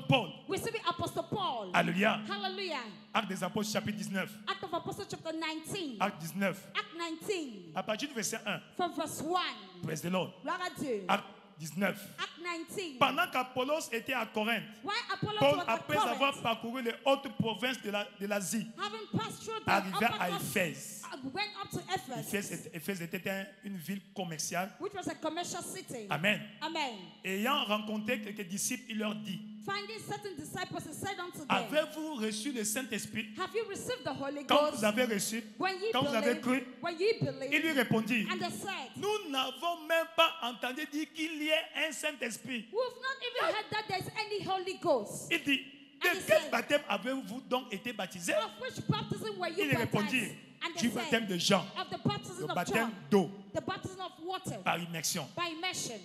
Paul. we see the Apostle Paul. Alléluia. Hallelujah. Acte des Apôtres chapitre 19. Act of Apostles chapter 19. Acte 19. Act 19 À partir du verset 1. from verse 1. Praise the Lord. Glory to you. Acte 19. Act 19. Pendant qu'Apollos était à Corinthe, Why Apollos Paul, was at après Corinth, avoir parcouru les hautes provinces de l'Asie, having passed through the arriva à upper coast, Éphèse. went up to Ephesus, Éphèse était une ville commerciale. which was a commercial city. Amen. Amen. Ayant rencontré quelques disciples, il leur dit, Finding certain disciples, he said unto them, avez-vous reçu le Saint-Esprit have you received the Holy quand Ghost vous avez reçu, when ye quand vous avez believe? cru? When ye Ils believe? lui répondirent, And they said, nous n'avons même pas entendu dire qu'il y ait un Saint-Esprit. we've not even heard that there's any Holy Ghost. Il dit, de And he quel said, baptême avez-vous donc été baptisés? of which baptism were you Ils baptized? répondirent, And du they baptême said, de Jean, of the baptism le of baptême John, d'eau, the baptism of water, par immersion. by immersion.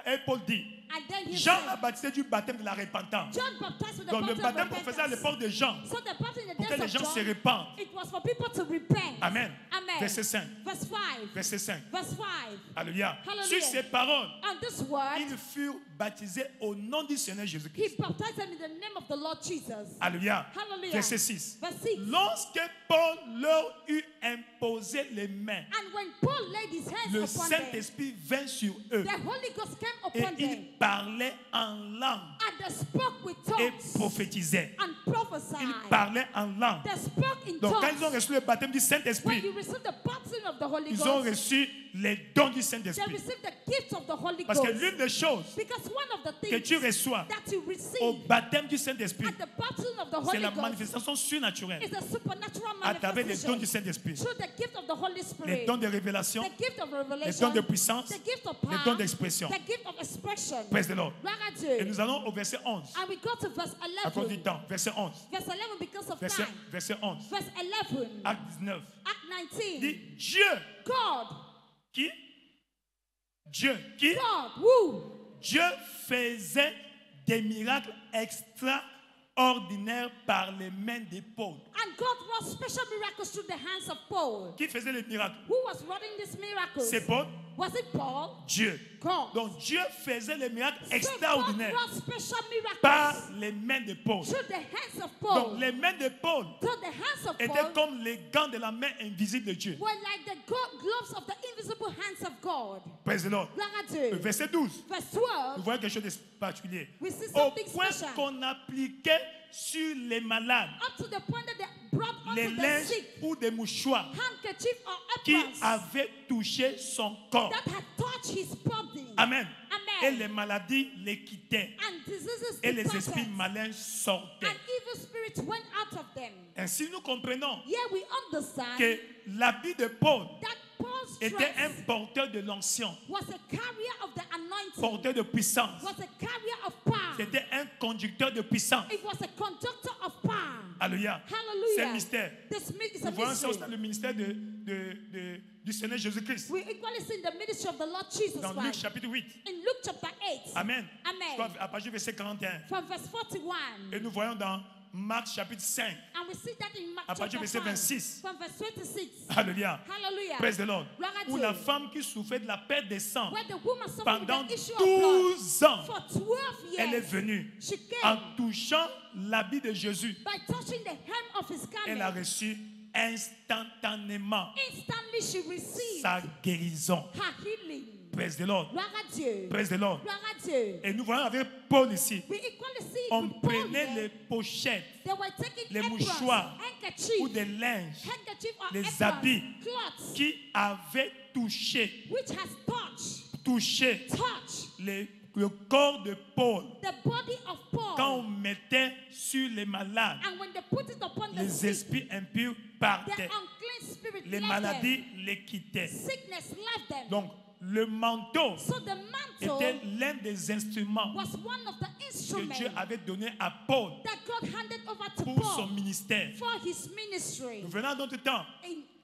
et Paul dit, And then he Jean said, a baptisé du baptême de la repentance. John baptized with the Donc le baptism of baptême qu'on faisait à repentance. l'époque de Jean, So the baptism in the pour que days les of gens se John, répandent. it was for people to repent. Amen. Amen. Verset 5. Verse 5. Verset 5. Verse 5. Alléluia. Hallelujah. Sur ces paroles, On this word, ils furent baptisés au nom du Seigneur he Jésus-Christ. baptized them in the name of the Lord Jesus. Alléluia. Hallelujah. Verset 6. Verse 6. Lorsque Paul leur eut imposé les mains, And when Paul laid his hands le upon them, Saint-Esprit vint sur eux the Holy Ghost came et upon them, ils parlaient en langue and they spoke with et tongues prophétisaient. and prophesied. Ils parlaient en langue. They spoke in Donc quand ils ont tongues. reçu le baptême du When Saint-Esprit, you receive the baptism of the Holy ils ont Ghost, reçu les dons du they Saint-Esprit. receive the gift of the Holy Parce que Ghost. l'une des choses Because one of the que things tu reçois that you au receive baptême du Saint-Esprit, at the baptism of the c'est Holy la Ghost manifestation surnaturelle is a supernatural à travers les dons du manifestation Saint-Esprit. through the gift of the Holy Les Spirit, dons de révélation, the gift of les revelation, dons de puissance, the gift of les power, dons d'expression. the gift of expression. Praise the Lord. Gloire à Et Dieu. nous allons au verset 11. And we go to verse À cause du 11. temps. Verset 11. Verse 11 because of Verset, time. verset 11. Verse 11. Acte 19. Act Il 19. dit Dieu God. qui Dieu qui God. Who? Dieu faisait des miracles extraordinaires par les mains de Paul. And God wrought special miracles through the hands of Paul. Qui faisait les miracles? Who was wrought these miracles? C'est Paul. Was it Paul? Dieu. God. Donc Dieu faisait les miracles So God extraordinaires wrought special par miracles les mains de Paul. through the hands of Donc Paul. les mains de Paul So the hands of étaient Paul comme les gants de la main invisible de Dieu. were like the gloves of the invisible hands of God. Praise the Lord. Gloire à Dieu. Verset 12. Verse Nous 12. voyons quelque chose de particulier. We see Au something point special. qu'on appliquait sur les malades Up to the point that they brought les unto the linges sick ou des mouchoirs handkerchief or qui aprons avaient touché son corps. that had touched his body. Amen. Amen. Et les maladies les quittaient. And diseases Et les departed. esprits malins sortaient. And evil spirits went out of them. Ainsi, nous comprenons Here we understand que l'habit de Paul that Paul's était un dress porteur de l'onction, was a carrier of the anointing, porteur de puissance. was a carrier of power. C'était un conducteur de puissance. It was a conductor of power. Alléluia. C'est Hallelujah. un mystère. This is a Nous voyons ça aussi dans mystery. le ministère du Seigneur Jésus-Christ. We equally see in the ministry of the Lord Jesus Dans Luc Christ. chapitre 8. In Luke chapter 8, Amen. Amen. Je crois à partir du verset 41. from verse 41. Et nous voyons dans Marc chapitre 5. And we see that in Mark À partir chapter du verset 5, 26. from verse 26. Alléluia. Hallelujah. Praise the Lord. Gloire à Où Dieu. la femme qui souffrait de la perte des sangs Where the woman suffered pendant with the issue of blood 12 ans, for 12 elle est years. venue She en came touchant l'habit de Jésus. by touching the hem of his Elle a garment. reçu instantanément Instantly she received sa guérison. her healing. Praise the Lord. Gloire à Dieu. Praise the Lord. Gloire à Dieu. Et nous voyons avec Paul ici, We equally see on with Paul prenait here, les pochettes they were taking les aprons, mouchoirs handkerchief, ou des linges handkerchief or les aprons, habits cloths, qui avaient touché, which has touched le corps de Paul. the body of Paul. Quand on mettait sur les malades, And when they put it upon the les sick, esprits impurs the partaient. unclean spirit Les left maladies them. les quittaient. Sickness left them. Donc, le manteau So the mantle était l'un des instruments was one of the que instruments Dieu avait donné à Paul that God handed over to pour son Paul ministère. for his ministry. Nous venons d'autres temps.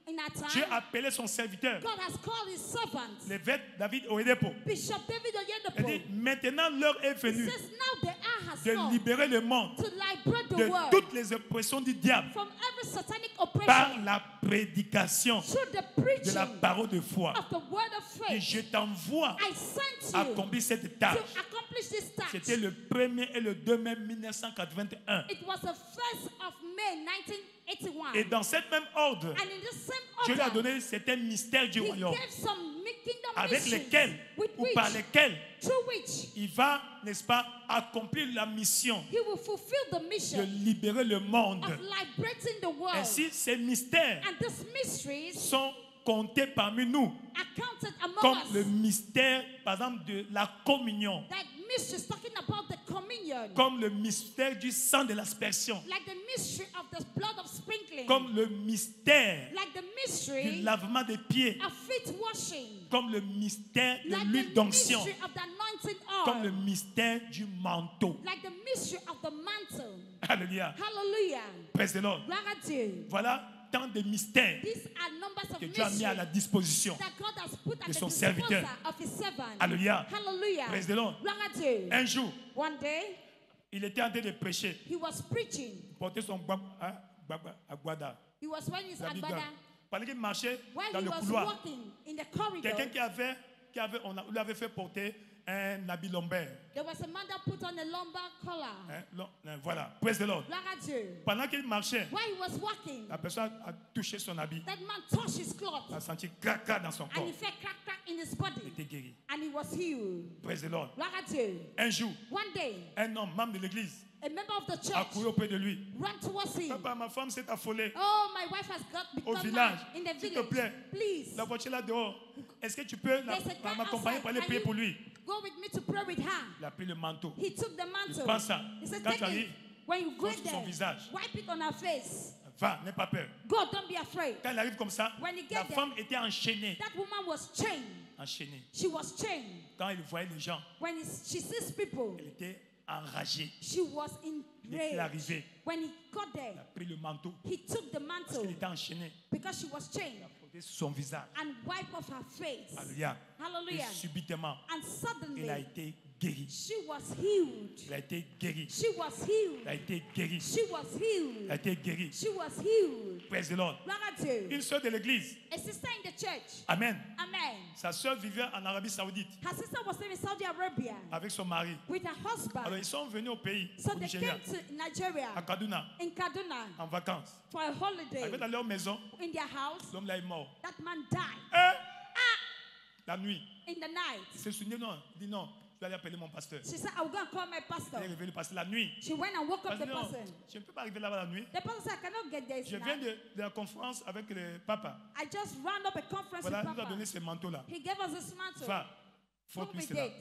In our Dieu time, appelait son serviteur, God has called his servants, l'évêque David Oyedepo. Bishop David Il Oyedepo. dit, maintenant l'heure est He venue says now the hour has de come libérer le monde to liberate the de world toutes les oppressions du diable from every satanic par oppression la prédication through the de preaching la parole de foi. of the word of Et faith. je t'envoie I sent you accomplir cette to tâche. accomplish this task. C'était le 1er et le 2 mai 1981. It was the 1st of May 1981. Et dans cette même ordre, And in the same Dieu lui a order, donné certains mystères du he royaume gave some kingdom avec missions lesquels with ou which, par lesquels through which il va, n'est-ce pas, accomplir la mission he will fulfill the de mission libérer le monde. of liberating the world. Ainsi, ces mystères And these mysteries sont comptés parmi nous accounted among comme us. le mystère, par exemple, de la communion, That mysteries talking about the communion. comme le mystère du sang de l'aspersion, Like the mystery of the blood of sprinkling. comme le mystère Like the du mystery lavement des pieds, of feet washing. comme le mystère de Like l'huile the d'onction, mystery of the anointing comme le oil. mystère du manteau. Like the mystery of the mantle. Alléluia. Hallelujah. Praise the Lord. Gloire à Dieu. Voilà tant de mystères These are numbers of que Dieu a mis à la mysteries disposition that God has put at de the son disposal serviteur. of his servant. Alléluia. Hallelujah. Praise the Lord. Gloire à Dieu. Un jour, One day, il était en train de prêcher, he was preaching. porter son aguada. He was wearing his L'habit agbada. blanc. Pendant qu'il marchait While dans he le was couloir, walking in the corridor, quelqu'un on lui avait fait porter un habit lombaire. there was a man that put on a lumbar collar. Voilà, praise the Lord. Gloire à Dieu. Pendant qu'il marchait, While he was walking, la personne a touché son habit. that man touched his cloth A senti crac dans son and corps. he felt crack crack in his Il body était guéri. and he was healed. Praise the Lord. Gloire à Dieu. Un jour, One day, un homme, membre de l'église, a member of the a church couru auprès de lui. ran towards him. Papa, ma femme s'est affolée. Oh, my wife has got Au become village, mad in the s'il te village. plaît, Please, la voiture là dehors. Est-ce que tu peux there's a guy m'accompagner pour aller outside. prier pour Can lui? you go with me to pray with her? Il a pris le manteau. He took the mantle. prend ça. He said, Quand take tu it. arrives, When you go pose sur son there, visage. wipe it on her face. Va, n'aie pas peur. Go, don't be afraid. Quand il arrive comme ça, When he get la there, femme était enchaînée. That woman was chained. Enchaînée. She was chained. Quand il voyait les gens, When she sees people, elle était enragée. she was in Dès qu'il est rage. arrivé, When he got il a there, pris le manteau. he took the Parce mantle qu'il était enchaîné. because she was chained Il a posé sur son visage. and wiped off her face. Alléluia. Et Hallelujah. subitement, And il a suddenly, été guéri. she was healed. Il a été guéri. She was Il a healed. été guéri. She was Il a healed. été guéri. She was healed. Praise the Lord. Gloire à Dieu. Une sœur de l'église. A sister in the church. Amen. Amen. Sa sœur vivait en Arabie Saoudite Her sister was living in Saudi Arabia avec son mari. with her Alors husband. ils sont venus au pays, So au they Nigeria, came to Nigeria, à Kaduna, in Kaduna, en vacances. for a Arrivé holiday. dans leur maison, In their house, l'homme là est mort. that man died Et la nuit, in the night. il s'est souvenu, non, il dit non, je vais aller appeler mon pasteur. She said, I will go and call my Il pastor. est revenu passer la nuit. She went and woke up Il the dit non, person. je ne peux pas arriver là-bas la nuit. The person said, I cannot get there Je now. viens de la conférence avec le papa. I just ran up a conference Voilà, il with nous a Papa. donné ce manteau-là. He gave us this mantle. Va, So faut-lui we cela. did.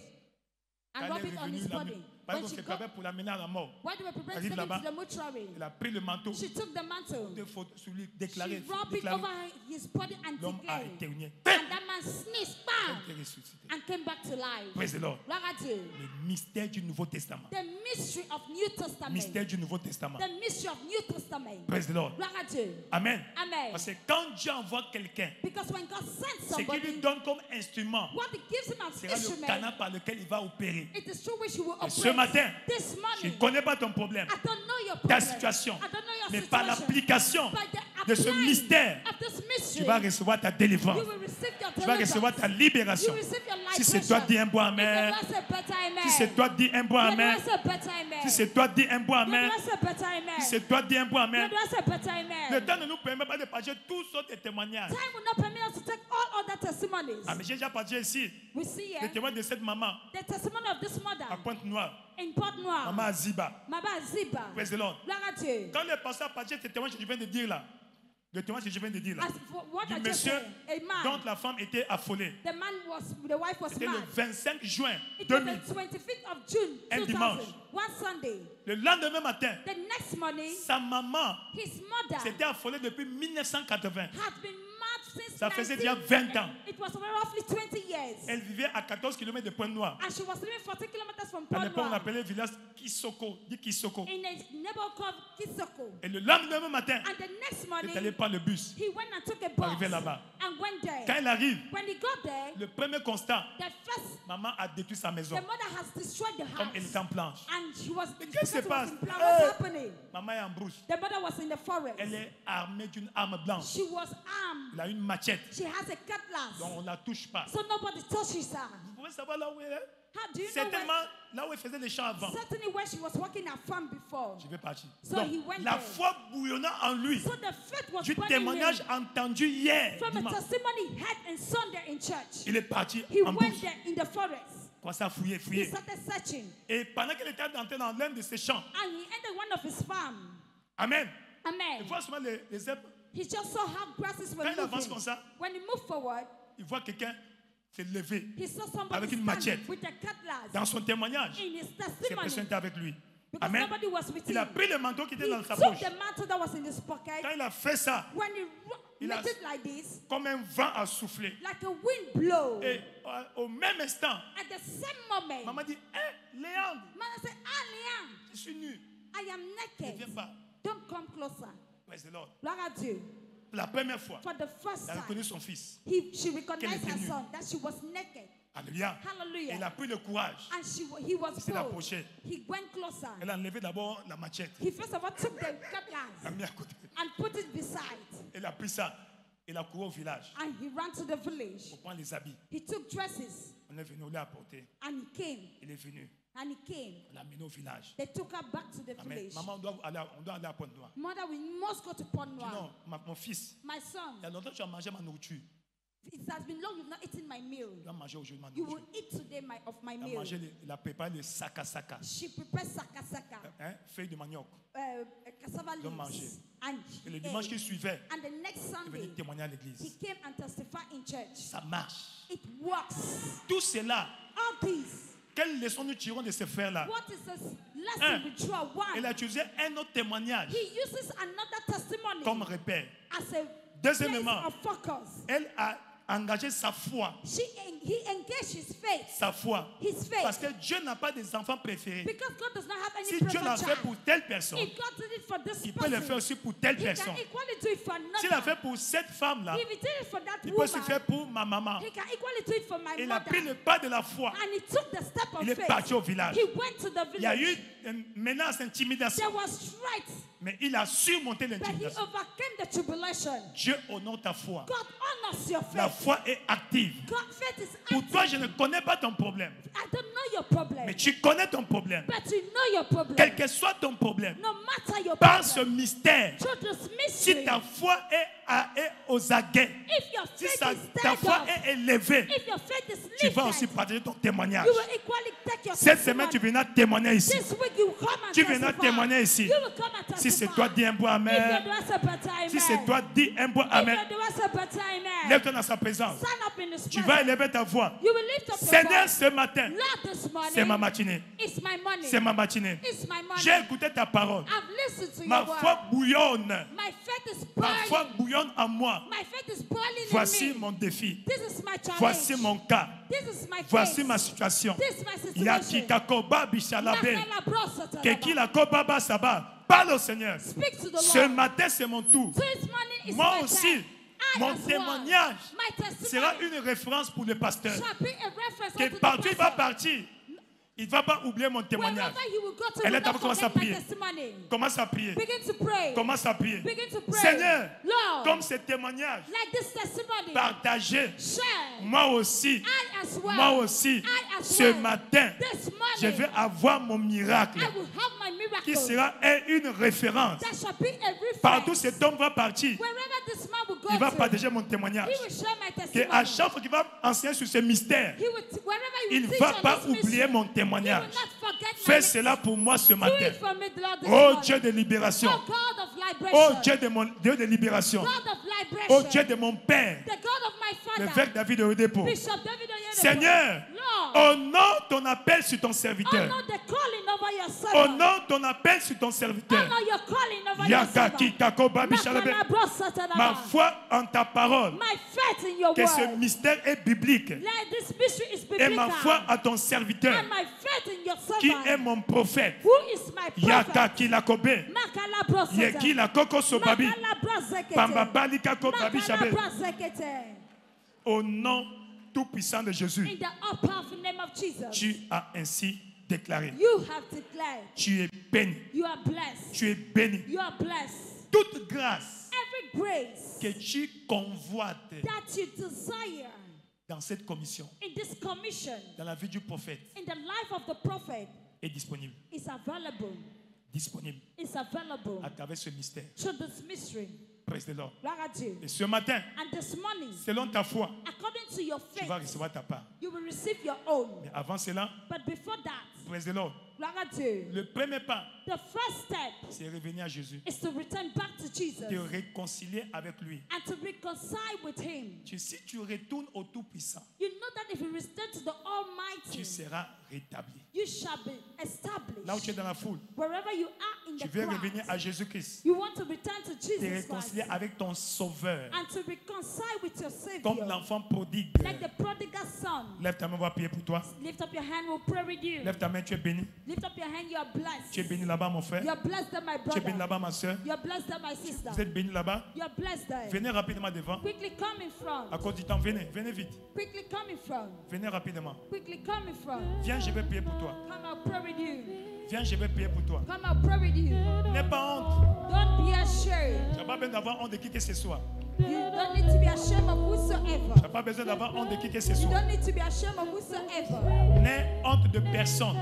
And Elle rub est it on revenue his la body. nuit. Parce When qu'on she se got, préparait pour l'amener à la mort. while they were preparing Arrive to take him là-bas. to the mortuary, Il a pris le manteau. she took the mantle. Deux fautes sur lui, She déclaré. rubbed it over his body and L'homme a declared. éternué. And that man sneezed, Il bam, était ressuscité. and came back to life. Praise the Lord. Gloire à Dieu. Le mystère du Nouveau Testament. The mystery of New Testament. Mystère du Nouveau Testament. The mystery of New Testament. Praise the Lord. Gloire à Dieu. Amen. Amen. Parce que quand Dieu envoie quelqu'un, Because when God sends ce qu'il lui somebody, donne comme instrument what He gives him as sera le instrument, canal par lequel il va opérer. it is through which He will Et ce operate. matin, This je morning, ne connais pas ton problème, I don't know your ta problem. situation, I don't know your mais par situation. l'application By the de ce applying mystère, of this tu mystery, vas recevoir ta délivrance. you will receive your Tu vas recevoir ta deliverance. libération. You receive your Si c'est toi, dis un bon amen. If the Lord said better amen. Si c'est toi, dis un bon The amen. Lord said better amen. Si c'est toi, dis un bon The amen. Lord said better amen. Si c'est toi, dis un bon The amen. Lord said better amen. Le temps ne nous permet pas de partager tous sortes de témoignages. Time will not permit us to take all other testimonies. Ah, mais j'ai déjà partagé ici We see le here témoignage de cette maman the testimony of this mother à Pointe-Noire, in Port Noir. maman Aziba. Mama Ziba. Praise the Lord. Gloire à Dieu. Quand le pasteur a partagé ce témoignage que je viens de dire là, le témoignage que je viens de dire là, As for what du I just monsieur said, a man, dont la femme était affolée. the wife was C'était le mad. 25 juin It was 2000. the 25th of June Un 2000. dimanche. One Sunday. Le lendemain matin, The next morning, sa maman his mother s'était affolée depuis 1980. had been mad since Ça faisait déjà 20 ans. It was roughly 20 years. Elle vivait à 14 km de Pointe-Noire. And she was living 40 kilometers from À l'époque, on Port appelait le village Kisoko. Dit Kisoko. in a neighborhood called Kisoko. Et le lendemain matin, And the next il morning, est allé prendre le bus. he went and took a bus Arrivé là-bas. and went there. Quand il arrive, When he got there, le premier constat, the first, maman a détruit sa maison. the mother has destroyed the Comme elle house. était en planche. And she was, Mais qu'est-ce qui se because it was passe? in plan, Hey! what's happening? Maman est en brousse. The mother was in the forest. Elle est armée d'une arme blanche. She was armed. Elle a une machette. She has a cutlass. Donc on ne la touche pas. So nobody touches her. Vous pouvez savoir là où elle est? How do you know Certainement where, là où elle faisait les champs avant. certainly where she was working at farm before. Je vais partir. So Donc, he went la there. foi bouillonnant en lui So the faith was du burning témoignage him. entendu hier. From a dimanche. testimony he had in Sunday in church. Il est parti He en went brousse. there in the forest. Commence à fouiller, He fouiller. started searching. Et pendant qu'elle était entrée dans l'un de ses champs, And he entered one of his farms. amen. Amen. Il voit seulement les herbes. He just saw how grasses were Quand il avance moving. comme ça, When he moved forward, il voit quelqu'un se lever. he saw somebody Avec une standing machette. with a cutlass. Dans son témoignage, In his cette testimony, personne était avec lui. because Amen. nobody was with Il a him. pris le manteau qui était He dans sa took poche. the mantle that was in his pocket. Quand il a fait ça, When he Il a- made it like this, comme un vent a soufflé. like a wind blow. Et au même instant, At the same moment, maman dit, hé, Léandre, man said, "Ah, Liam, je suis nu. I am Ne naked. viens pas. Don't come closer." Praise the Lord. Gloire à Dieu. la première fois, for the first elle a time, reconnu son fils. she recognized était her nue. son, that she was naked. Alléluia. Hallelujah. Elle a pris le courage. And he was Il s'est bold. approché. He went closer. Elle a enlevé d'abord la machette. He first of all took the Elle cutlass l'a mis à côté. and put it beside. Elle a pris ça. Elle a couru au village And he ran to the village. pour prendre les habits. He took dresses On est venu, on l'a apporté. and he came. Il est venu. And he came. On l'a amené au village. They took her back to the Amen. village. Maman, on doit aller à Pointe-Noire. Mother, we must go to Port Noir. Non, mon fils, My son, il y a longtemps que tu as mangé ma nourriture. it has been long you've not eaten my meal. Tu vas manger aujourd'hui ma You nourriture. will eat today of my Il a meal. mangé, il a préparé le saka-saka. She prepared sakasaka, Hein, feuille de manioc. cassava Ils ont mangé. leaves. And Et le he dimanche qui ate. suivait, And the next il Sunday, venait témoigner à he l'église. came and testified in church. Ça marche. It works. Tout cela, All these. quelle leçon nous tirons de ces frères-là? What is this Un, lesson we draw? Elle One, a utilisé un autre témoignage he uses another testimony comme repère. as a Deuxièmement, place of focus. elle a engagé sa foi. He engaged his faith. Sa foi. His Parce faith. que Dieu n'a pas des enfants préférés. Because God does not have any Si Dieu l'a preferred fait pour child. telle personne, If God did it for this il peut le faire person, aussi pour telle he personne. can equally do it for S'il l'a another. fait pour cette femme-là, If he did it for that il peut se woman, faire pour ma maman. he can equally do it for my Il a pris mother. le pas de la foi. And he took the step of Il est faith. parti au village. He went to the Il y a village. eu une menace, intimidation. There was strife, Mais il a surmonté but he l'intimidation. overcame the tribulation. Dieu honore ta foi. God honors your La faith. foi est active. God faith is Pour active. toi, je ne connais pas ton problème. I don't know your problem, Mais tu connais ton problème. but you know your problem. Quel que soit ton problème, No matter your par ce problem, mystère, through this si mystery, ta foi est aux aguets, if your si faith is ta foi stirred up, est élevée, if your faith is tu vas aussi lifted, partager ton témoignage. you will equally take your Cette semaine, tu testimony. viendras témoigner ici. This week you will come and Tu viendras testify. témoigner ici. You will come and Si c'est testify. toi, dis un bois If amen. you're doing support, amen. Si c'est toi, dis un bois If amen. you're doing support, amen. Lève-toi dans sa présence. Stand up in His Tu vas presence. élever ta voix. You will lift up your Seigneur, voice. ce matin, Lord, this c'est ma morning, matinée. it's my money. C'est ma matinée. It's my money. J'ai écouté ta parole. I've listened to Ma your word. foi bouillonne. My faith is Ma foi burning. bouillonne en moi. My faith is boiling Voici in me. mon défi. This is my challenge. Voici mon cas. This is my Voici case. ma situation. This is my situation. Yakikakoba bishalabe. Makala brosa Kekila koba saba. Parle au Seigneur. Speak to the Ce Lord. matin, c'est mon tour. This morning is Moi my aussi, time. I mon as well. témoignage My testimony sera une référence pour le pasteur. shall be a reference Que unto the partout il va pastor. partir, il ne va pas oublier mon témoignage. Wherever he will go to, Elle will est not d'abord commence à forget my prier. testimony. Commence à prier. Begin to pray. Commence à prier. Begin to pray. Seigneur, Lord, comme ce témoignage like this testimony, partagé, share. moi aussi, I as well. moi aussi, I as ce well. matin, This je morning, vais avoir mon miracle I will have my miracle. qui sera une référence. That shall be a reference. Partout cet homme va partir, Wherever this man will go il va to, partager mon témoignage. he will share my Que testimony. à chaque fois qu'il va enseigner sur ce mystère, He will wherever he il will ne teach va on pas this oublier mystery, mon he will témoignage. not forget Fais my cela pour moi ce Do matin. it for me, Lord, this Oh morning. Dieu de libération. Oh God of Oh liberation. Dieu de libération. God of liberation. Oh Dieu de mon Père, The God of my le father. Vêque David de Redépôt. Bishop David Oyedepo. Seigneur, Lord, honore ton appel sur ton serviteur. honor the calling over your servant. Honore ton appel sur ton serviteur. Honor your calling over your Yakaki servant. Kakoba Bishalabe. Makala brosa Ma tadaba. foi en ta parole, My faith in your que ce word. mystère est biblique. Let this mystery is Et ma biblical. foi à ton serviteur, And my faith in your qui servant. est mon prophète. Who is my prophet? Yakaki Lakobe. Makala brosa Yeki la Koko Sobabi. Makala brosa Pamba Bali Kakoba Makala Bishabe. brosa Au nom tout-puissant de Jésus, In the all powerful name of Jesus. tu as ainsi déclaré. You have declared. Tu es béni. You are blessed. Tu es béni. You are blessed. Toute grâce Every grace que tu convoites that you desire dans cette commission, in this commission, dans la vie du prophète, in the life of the prophet, est disponible. is available. Disponible Is available à travers ce mystère. through this mystery. Praise the Lord. Gloire à Dieu. Et ce matin, And this morning, selon ta foi, according to your tu vas faith, recevoir ta part. you will receive your own. Mais avant cela, But before that, praise the Lord. gloire à Dieu, Le premier pas, the first step c'est revenir à Jésus. is to return back to Jesus Te réconcilier avec lui. and to reconcile with Him. Si tu retournes au Tout-Puissant, You know that if you return to the Almighty, tu seras rétabli. you shall be established. Là où tu es dans la foule, Wherever you are in tu the veux revenir crowd, à Jésus-Christ. you want to return to Te Jesus Christ réconcilier avec ton Sauveur. and to reconcile with your Comme Savior, l'enfant prodigue. like the prodigal son. son. Lève ta main, on va prier pour toi. Lift up your hand, we'll pray with you. Lève ta main, tu es béni. Lift up your hand, you are blessed. Tu es béni là-bas, mon frère. You are blessed there, my Tu es béni brother. là-bas, ma soeur. You are blessed there, my sister. Vous êtes béni là-bas. You are blessed there. Venez rapidement devant. Quickly come in front. À cause du temps, venez, venez vite. Quickly come in front. Venez rapidement. Quickly come in front. Viens, je vais prier pour toi. Come, I'll pray with you. Viens, je vais prier pour toi. Come, I'll pray with you. N'aie pas honte. Don't be ashamed. Tu n'as pas besoin d'avoir honte de qui que ce soit. You don't need to be ashamed of Tu whosoever. n'as pas besoin d'avoir honte de qui que ce You soit. don't need to be ashamed of whosoever. N'aie honte de personne.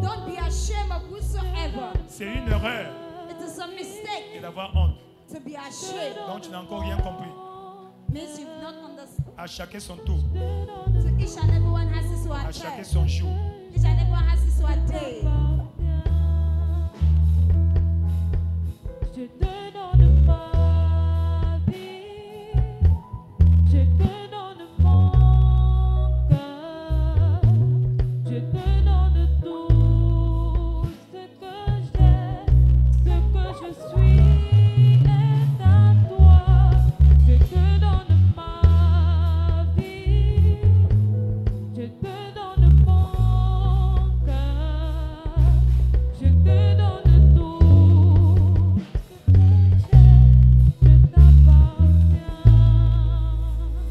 Don't be ashamed of whosoever. C'est une erreur It is a mistake d'avoir honte. to be ashamed. Donc tu n'as encore rien compris. Means you've not understood. À chacun son tour. So each and everyone has his À own chacun time. son jour. Each and everyone has his own day. Je te donne ma vie, je te donne mon cœur, je te donne tout ce que j'ai, ce que je suis est à toi. Je te donne ma vie, je te donne mon cœur, je te donne tout.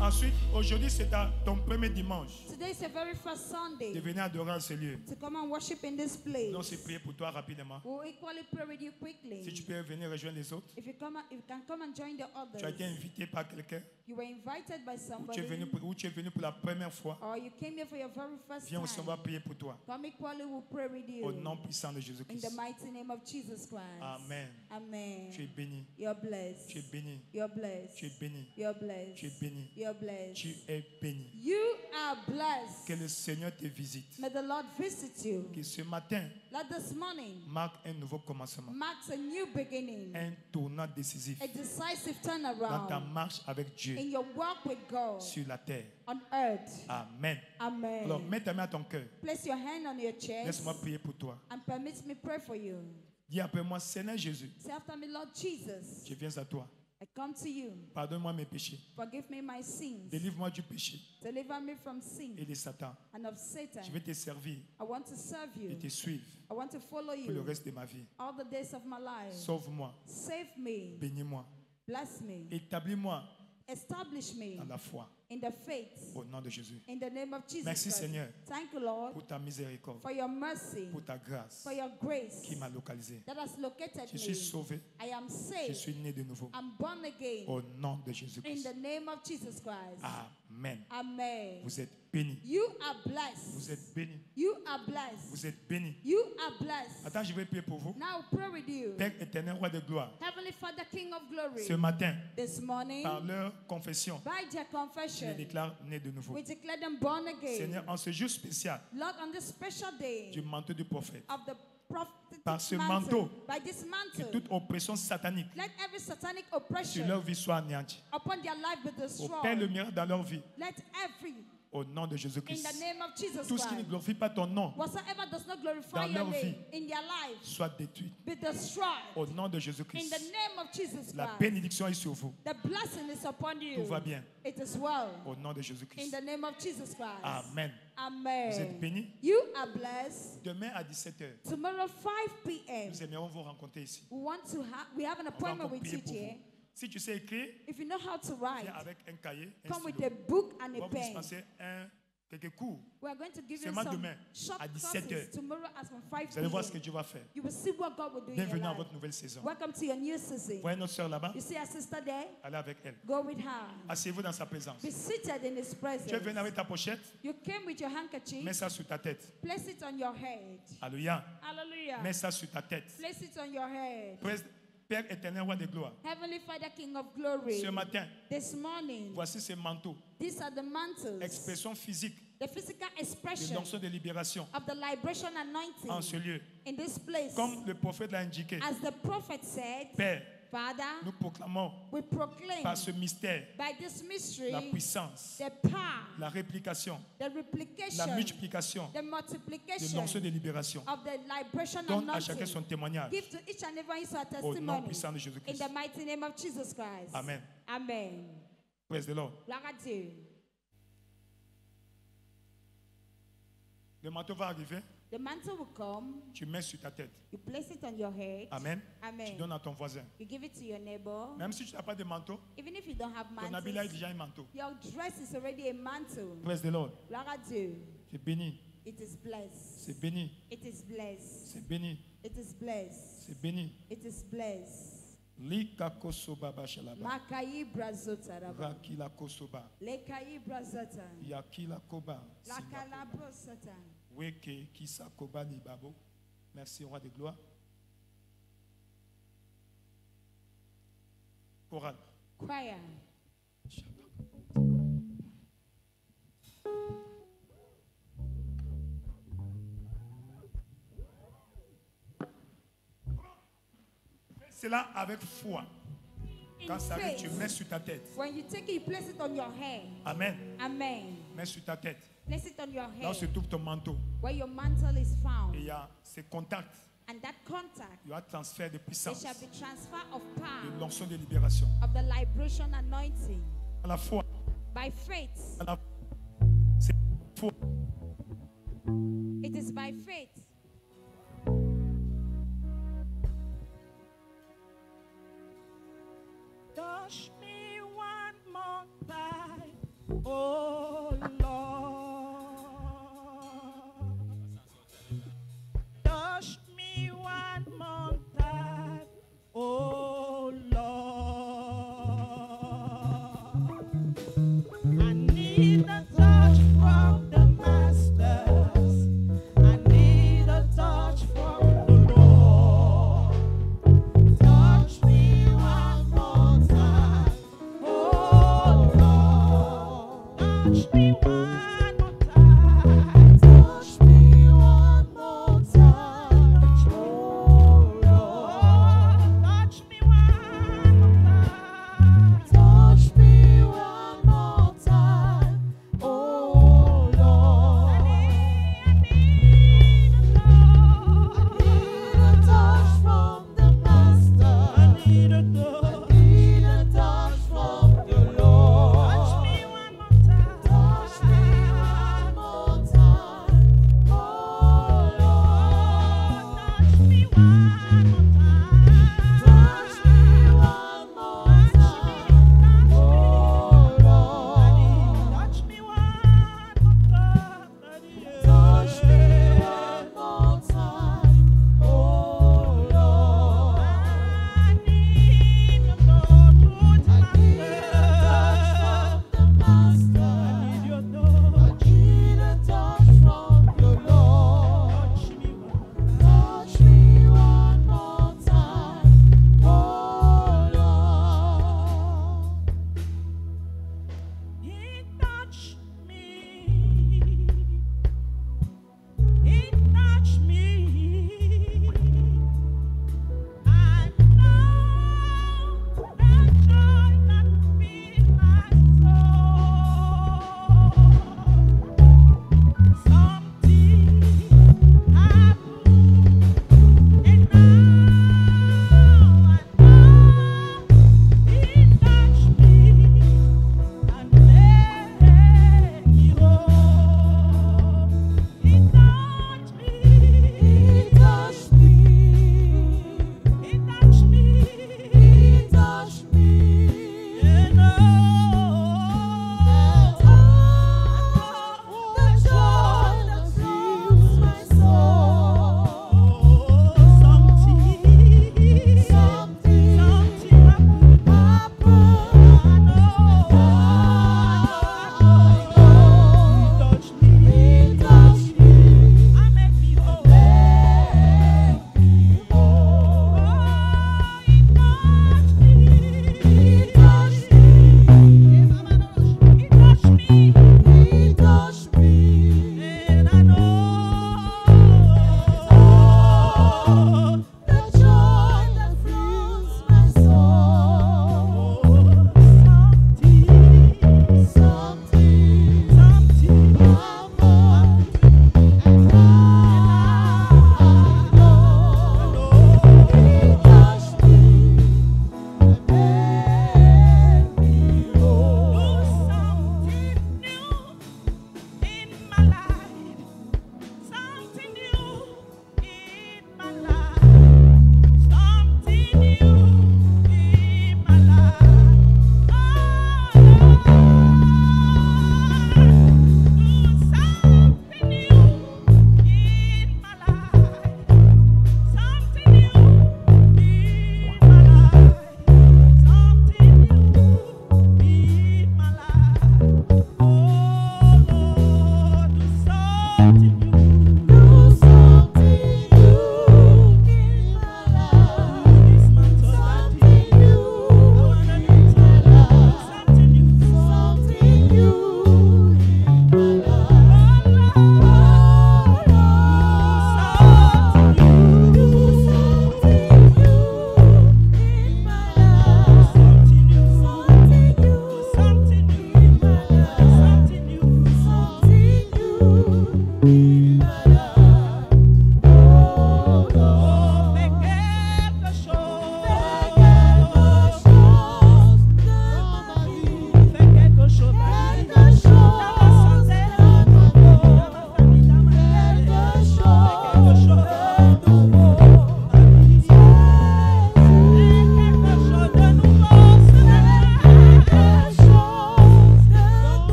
Ensuite, aujourd'hui, c'est ton premier dimanche Today is the very first de Sunday venir adorer en ce lieu. to come and worship in this place. Donc, c'est prier pour toi rapidement. We'll equally pray with you quickly. Si tu peux venir rejoindre les autres. If you can come and join the Tu as été others. invité par quelqu'un. You were invited by Ou tu somebody, es venu pour la première fois. or you came here for your very first Viens aussi, on va time. prier pour toi. Come equally, we'll pray with Au you. nom puissant de In Jésus-Christ. the mighty name of Jesus Christ. Amen. Amen. Tu es béni. You're blessed. Tu es béni. You're blessed. Tu es béni. You're blessed. Tu es béni. You're blessed. Tu es béni. You are blessed. Que le Seigneur te visite. May the Lord visit you. Que ce matin Let this morning marque un nouveau commencement. marks a new beginning, Un tournant décisif a decisive dans ta turnaround marche avec Dieu in your work with God sur la terre. on earth. Amen. Amen. Alors, mets ta main à ton cœur. Place your hand on your chest Laisse-moi prier pour toi. and permit me pray for you. Dis après moi, Seigneur Jésus, Say after me, Lord Jesus, je viens à toi. I come to you. Pardonne-moi mes péchés. Forgive me my sins. Délivre-moi du péché Deliver me from sin et de Satan. and of Satan. Je vais te servir I want to serve et you. te suivre I want to follow pour le you reste de ma vie. all the days of my life. Sauve-moi, Save me. bénis-moi, Bless me. établis-moi Establish me dans la foi. in the faith. Au nom de Jésus. In the name of Jesus Merci, Christ. Seigneur, Thank you, Lord, pour ta miséricorde, for your mercy, pour ta grâce for your grace qui m'a localisé. that has located Je suis me. sauvé, I am je saved. suis né de nouveau. I'm born again. Au nom de In Jésus-Christ. the name of Jesus Christ. Amen. Amen. Vous êtes bénis. You are Vous blessed. êtes bénis. You are blessed. Vous êtes bénis. You are blessed. Attends, je vais prier pour vous. Now pray with you. Père éternel, roi de gloire, Heavenly Father, King of glory, ce matin, this morning, par leur confession, by their je les confession, déclare nés de nouveau. we declare them born again. Seigneur, en ce jour spécial Lord, on this special day du manteau du prophète, of the prophetic Par ce mantle, manteau, by this que mantle, toute oppression satanique let every satanic sur oppression leur vie soit anéantie. upon their life be Opère le destroyed. miracle dans leur vie. Let every, Au nom de in Jésus-Christ. the name of Jesus Tout ce qui ne Christ, glorifie pas ton nom whatsoever does not glorify Dans your leur name vie. in their life soit détruit. be destroyed. Au nom de In Jésus-Christ. the name of Jesus La Christ, bénédiction est sur vous. the blessing is upon you. Tout va bien. It is well. Au nom de In Jésus-Christ. the name of Jesus Christ. Amen. Amen. Vous êtes bénis. You are blessed. Demain à 17h, Tomorrow 5 p.m. nous aimerions vous rencontrer ici. we have an On va appointment encore with prier you pour here. vous. Si tu sais écrire, If you know how to write, viens avec un cahier, un come with stylo. a book and On va a vous pen. dispenser quelques cours. We are going to give you Seulement some demain, short à 17 classes heures. tomorrow as from 5 Vous allez voir ce que p.m. Dieu va faire. You will see what God will do in your Bienvenue à life. votre nouvelle saison. Welcome to your new season. Vous voyez notre soeur là-bas? You see our sister there? Allez avec elle. Go with her. Asseyez-vous dans sa présence. Be seated in His Tu es presence. venu avec ta pochette, You came with your handkerchief. mets ça sur ta tête. Place it on your head. Alléluia. Hallelujah. Mets ça sur ta tête. Place it on your head. Père éternel, roi de gloire, Heavenly Father, King of glory. ce matin, This morning, voici ces manteaux. these are the mantles, Expression physique the physical de expression l'onction de libération of the liberation en ce anointing lieu. in this place. Comme le prophète l'a indiqué, As the prophet said, Père, Father, nous proclamons we proclaim par ce mystère by this mystery la puissance, the power, la réplication, the la replication, multiplication the de multiplication l'onction de libération. of the liberation Donne à chacun anointing. son témoignage Give to each and every one his au nom testimony puissant de in Jésus-Christ. the mighty name of Jesus Christ. Amen. Amen. Praise the Lord. Gloire à Dieu. Le manteau va arriver. The mantle will come. Tu mets sur ta tête. You place it on your head. Amen. Amen. Tu donnes à ton voisin. You give it to your neighbor. Même si tu n'as pas de manteau, Even if you don't have ton habit là est mantles, déjà un manteau. your dress is already a mantle. Praise the Lord. Gloire à Dieu. C'est béni. It is blessed. C'est béni. It is blessed. C'est béni. It is blessed. C'est béni. It is blessed. Lika kosoba bashalaba. Makai brazota raba. Rakila kosoba. Lekai brazota. Yakila koba. Lakala brosota. Weke kisa koba ni babo. Merci, roi de gloire. Chorale. Choir. C'est là avec foi. Quand ça arrive, tu mets sur ta tête. When you take it, you place it on your head. Amen. Amen. Mets sur ta tête. Place it on your Là où se head. trouve ton manteau. Where your mantle is found. Et il y a ces contacts. And that contact, Il y a transfert de there puissance. shall be transfer of De power, l'onction de libération. of the liberation anointing. À la foi. By faith. À la c'est foi. It is by faith. Touch me one more time, oh Lord. Touch me one more time, oh Lord. I need a touch from the man.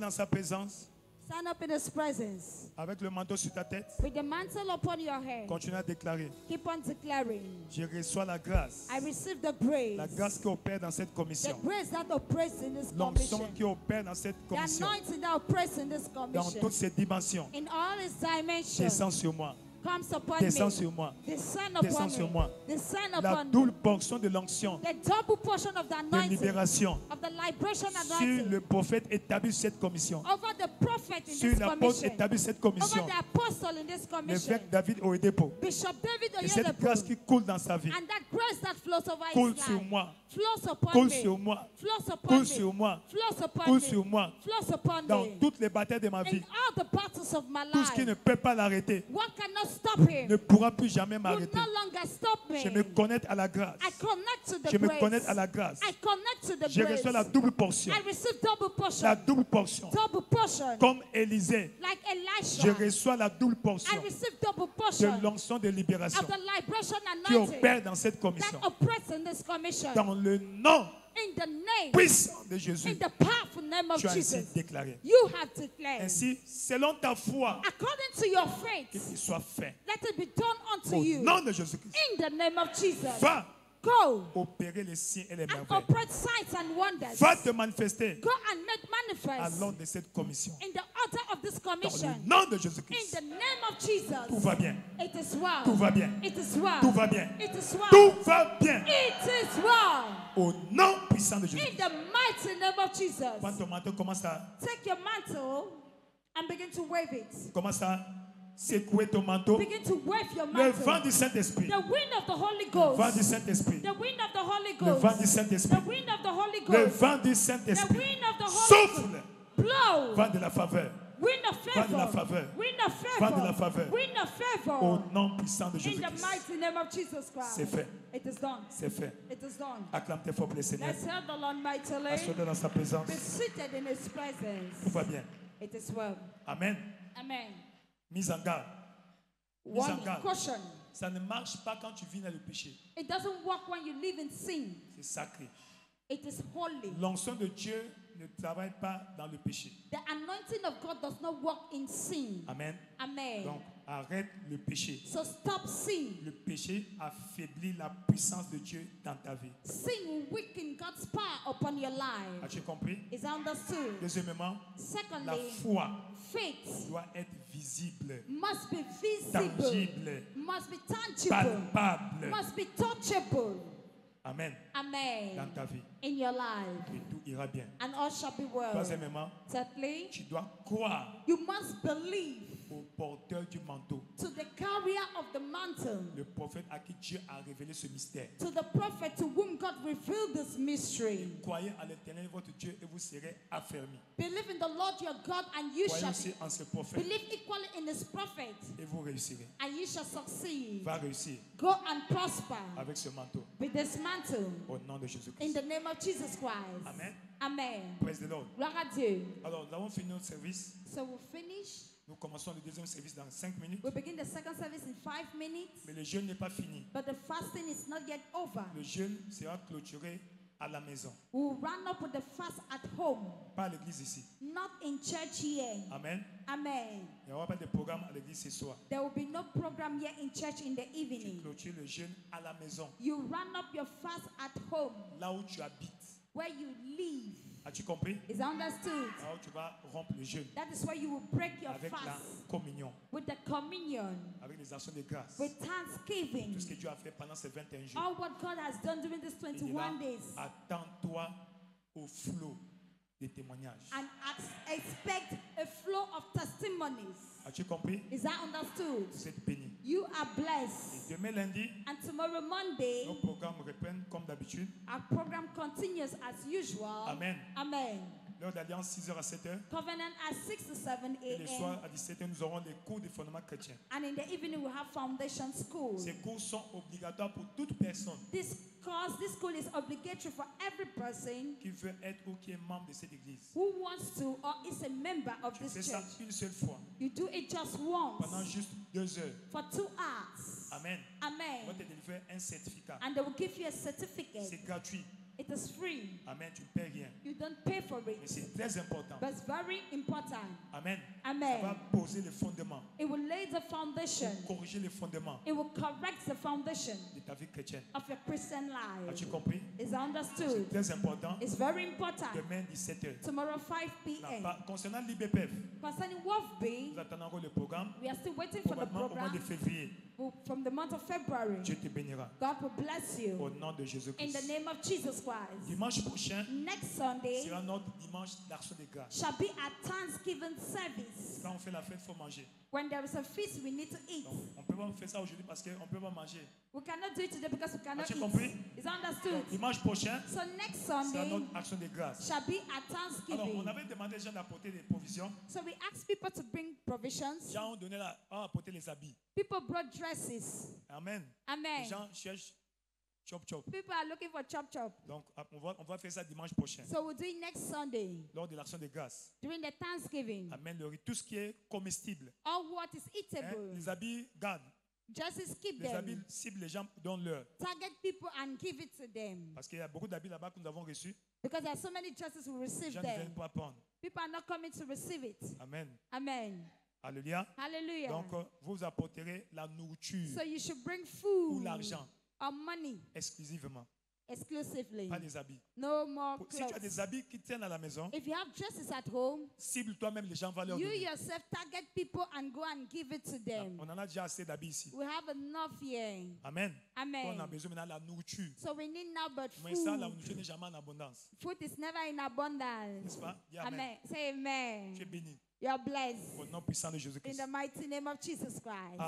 dans sa présence, Stand up in His presence avec le manteau sur ta tête. with the mantle upon your head. Continue à déclarer. Keep on declaring. Je reçois la grâce. I receive the grace. La grâce qui opère dans cette The commission. grace that operates in this L'onction commission. qui opère dans cette The commission. anointing that operates in this Dans commission. toutes ses dimensions. In all its dimensions. Descends sur moi. Comes upon Descends me. sur moi. Descend Descends upon sur me. moi. Descend La upon me. double portion de l'onction, The double portion of the de anointing. libération Of the liberation sur anointing. le prophète établit cette commission. Over the prophet in Sur this l'apôtre commission. établit cette Over commission. the apostle in this commission. L'évêque David Oedepo. Bishop David Et cette grâce Oyedepo. qui coule dans sa vie. And that grace that flows over Coule his sur life. moi. Flows upon Coule me. sur moi. Flows upon Coule me. sur moi. Flows upon Coule me. sur moi. Flows upon Dans me. toutes les batailles de ma vie. In all the battles of my Tout ce qui life. ne peut pas l'arrêter What cannot stop him? ne pourra plus jamais Will m'arrêter. no longer stop me. Je me connecte à la grâce. I connect to the Je me grace. connecte à la grâce. I connect to the Je grace. reçois la double portion. I receive double portion. La double portion. Double portion. Comme Élisée, Like je Elisha. reçois la double I portion receive double de portion l'onction de libération of the liberation qui anointing opère dans cette commission. that operates in this commission. Dans le nom In the name, puissant de in Jésus, the powerful name of tu as ainsi Jesus, déclaré. you have declared, Ainsi, selon ta foi, according to your faith, qu'il soit fait. let it be done unto Au you. nom de Jésus-Christ, In the name of Jesus, va go opérer les signes et les and merveilles. operate signs and wonders. Va te manifester Go and make à manifest l'ordre de cette commission. in the order of this Dans le commission. nom de In Jésus-Christ, the name of tout Jesus, va bien. it is well. Tout va bien. It is well. Tout va bien. It is well. Tout va bien. It is well. Au nom puissant de In Jésus. the mighty name of Jesus. Prends ton manteau, commence à Take your mantle and begin to wave it. secouer ton manteau. Begin to wave your Le vent mantle. du Saint-Esprit. The wind of the Holy Le vent Ghost. du Saint-Esprit. The wind of the Holy Le vent du Ghost. Saint-Esprit. The wind of the Holy Le Ghost. vent du The Saint-Esprit. wind of the Holy Ghost. Souffle. Blow. Vent de la faveur. Wind of Vent de la favor. faveur. Wind of Vent de la favor. faveur. Wind of Au favor. nom puissant de In the Jésus-Christ. mighty name of Jesus C'est Christ. fait. It is done. C'est fait. It is done. Acclame tes fort pour le Seigneur. Let's hail the Lord mightily. Assois-le dans sa présence. Be seated in His Tout presence. va bien. It is well. Amen. Amen. Mise en garde. Mise en One garde. caution. Ça ne marche pas quand tu vis dans le péché. It doesn't work when you live in sin. C'est sacré. It is holy. L'onction de Dieu ne travaille pas dans le péché. The anointing of God does not work in sin. Amen. Amen. Donc, arrête le péché. So stop sin. Le péché affaiblit la puissance de Dieu dans ta vie. Sin will weaken God's power upon your life. As-tu compris? Is that understood? Deuxièmement, la Secondly, foi faith doit être visible, must be visible, tangible, must be tangible, palpable. must be touchable. Amen. Dans Amen. ta vie. In your life. Et tout ira bien. And all shall be well. Troisièmement, Thirdly, tu dois croire you must believe au porteur du manteau, to the carrier of the mantle, le prophète à qui Dieu a révélé ce mystère. to the prophet to whom God revealed this mystery. Croyez à l'Éternel votre Dieu et vous serez affermis. Believe in the Lord your God and you Croyez shall aussi en ce prophète believe equally in his prophet et vous réussirez. and you shall succeed. Va réussir Go and prosper avec ce manteau with this mantle au nom de in Jésus-Christ. the name of Jesus Christ. Amen. Amen. Praise the Lord. Gloire à Dieu. Alors, nous avons fini notre service. So we'll finish. Nous commençons le deuxième service dans 5 minutes. We'll begin the second service in 5 minutes. Mais le jeûne n'est pas fini. But the fasting is not yet over. Le jeûne sera clôturé à la maison, We'll run up with the fast at home, pas à l'église ici. not in church here. Amen. Amen. Il n'y aura pas de programme à l'église ce soir. There will be no program here in church in the Tu evening. clôtures le jeûne à la maison, You run up your fast at home, là où tu habites. where you live. As-tu compris? Is understood? Là où tu vas rompre le jeûne That is where you will break your avec la fast communion, with the communion, avec les actions de grâce. with Tout thanksgiving. ce que Dieu a fait pendant ces 21 jours. All what God has done during these Il dit là, 21 days. attends-toi au flot des témoignages. And expect a flow of testimonies. As-tu compris? Is that understood? Vous êtes bénis. You are Et blessed. demain lundi, And tomorrow Monday, nos programmes reprennent comme d'habitude. our program continues as usual. Amen. Amen. L'heure d'alliance 6h à 7h. Covenant at 6 to 7 Et le soir a.m. à 17h, nous aurons les cours de fondement chrétien. And in the evening, we have foundation school. Ces cours sont obligatoires pour toute personne This school is obligatory for every person qui veut être ou qui est membre de cette église. who wants to or is a member of Tu this fais ça church. une seule fois, You do it just pendant once juste 2 heures. for 2 hours. Amen. On va Amen. te délivrer un certificat. And they will give you a certificate. C'est gratuit. It is free. Amen. Tu ne paies rien. You don't pay for Mais it. c'est très important. But it's very important. Amen. Amen. Ça va poser les fondements. It will lay the foundation. Corriger les fondements It will correct the foundation de ta vie chrétienne. of your Christian life. As-tu compris? It's understood. Très important. It's very important. Demain, 17h. Tomorrow, 5 p.m. Concernant l'IBPF, Concerning WOFB, nous attendons encore le programme. we are still waiting for the Probablement au mois de program février. from the month of February. Dieu te bénira. God will bless Au you nom de in Jésus-Christ. the name of Jesus Christ. Dimanche prochain Next Sunday sera notre dimanche d'action de grâce. shall be a Thanksgiving service. Quand on fait la fête, il faut manger. When there is a feast, we need to eat. Donc, on ne peut pas faire ça aujourd'hui parce qu'on ne peut pas manger. We cannot do it today because we cannot As-tu eat. compris? It's understood. Dimanche prochain So next sera Sunday notre action de grâce. shall be a Alors, on Thanksgiving. avait demandé aux gens d'apporter des provisions. So we asked people to bring provisions. Les gens ont apporté les habits. People brought dresses. Amen. Amen. Les gens cherchent chop chop. People are looking for chop chop. Donc, on va faire ça dimanche prochain. So we'll do it next Sunday Lors de l'action de grâce. during the Thanksgiving. Amen. Le riz, tout ce qui est comestible. All what is Hein, eatable. les habits gardent. Just keep Les habits them. ciblent les gens, donnent-leur. Target people and give it to them. Parce qu'il y a beaucoup d'habits là-bas que nous avons reçus. Because there are so many dresses we Les receive gens ne them. viennent pas prendre. People are not coming to receive it. Amen. Amen. Alléluia. Hallelujah. Donc, vous apporterez la nourriture So you should bring ou food l'argent or money exclusivement, exclusively. pas les habits. No more Si tu as clothes. des habits qui tiennent à la maison, If you have dresses at home, cible toi-même, les gens vont leur you donner. yourself target people and go and give it to them. On en a déjà assez d'habits ici. We have enough here. Amen. Amen. On a besoin maintenant de la nourriture. So we need now but Mais ça, la food. nourriture n'est jamais en abondance. Food is never in abundance. N'est-ce pas? Dis Amen. Amen. Say amen. Tu es béni. You are blessed. Au nom puissant de In Jésus-Christ. the mighty name of Jesus Christ.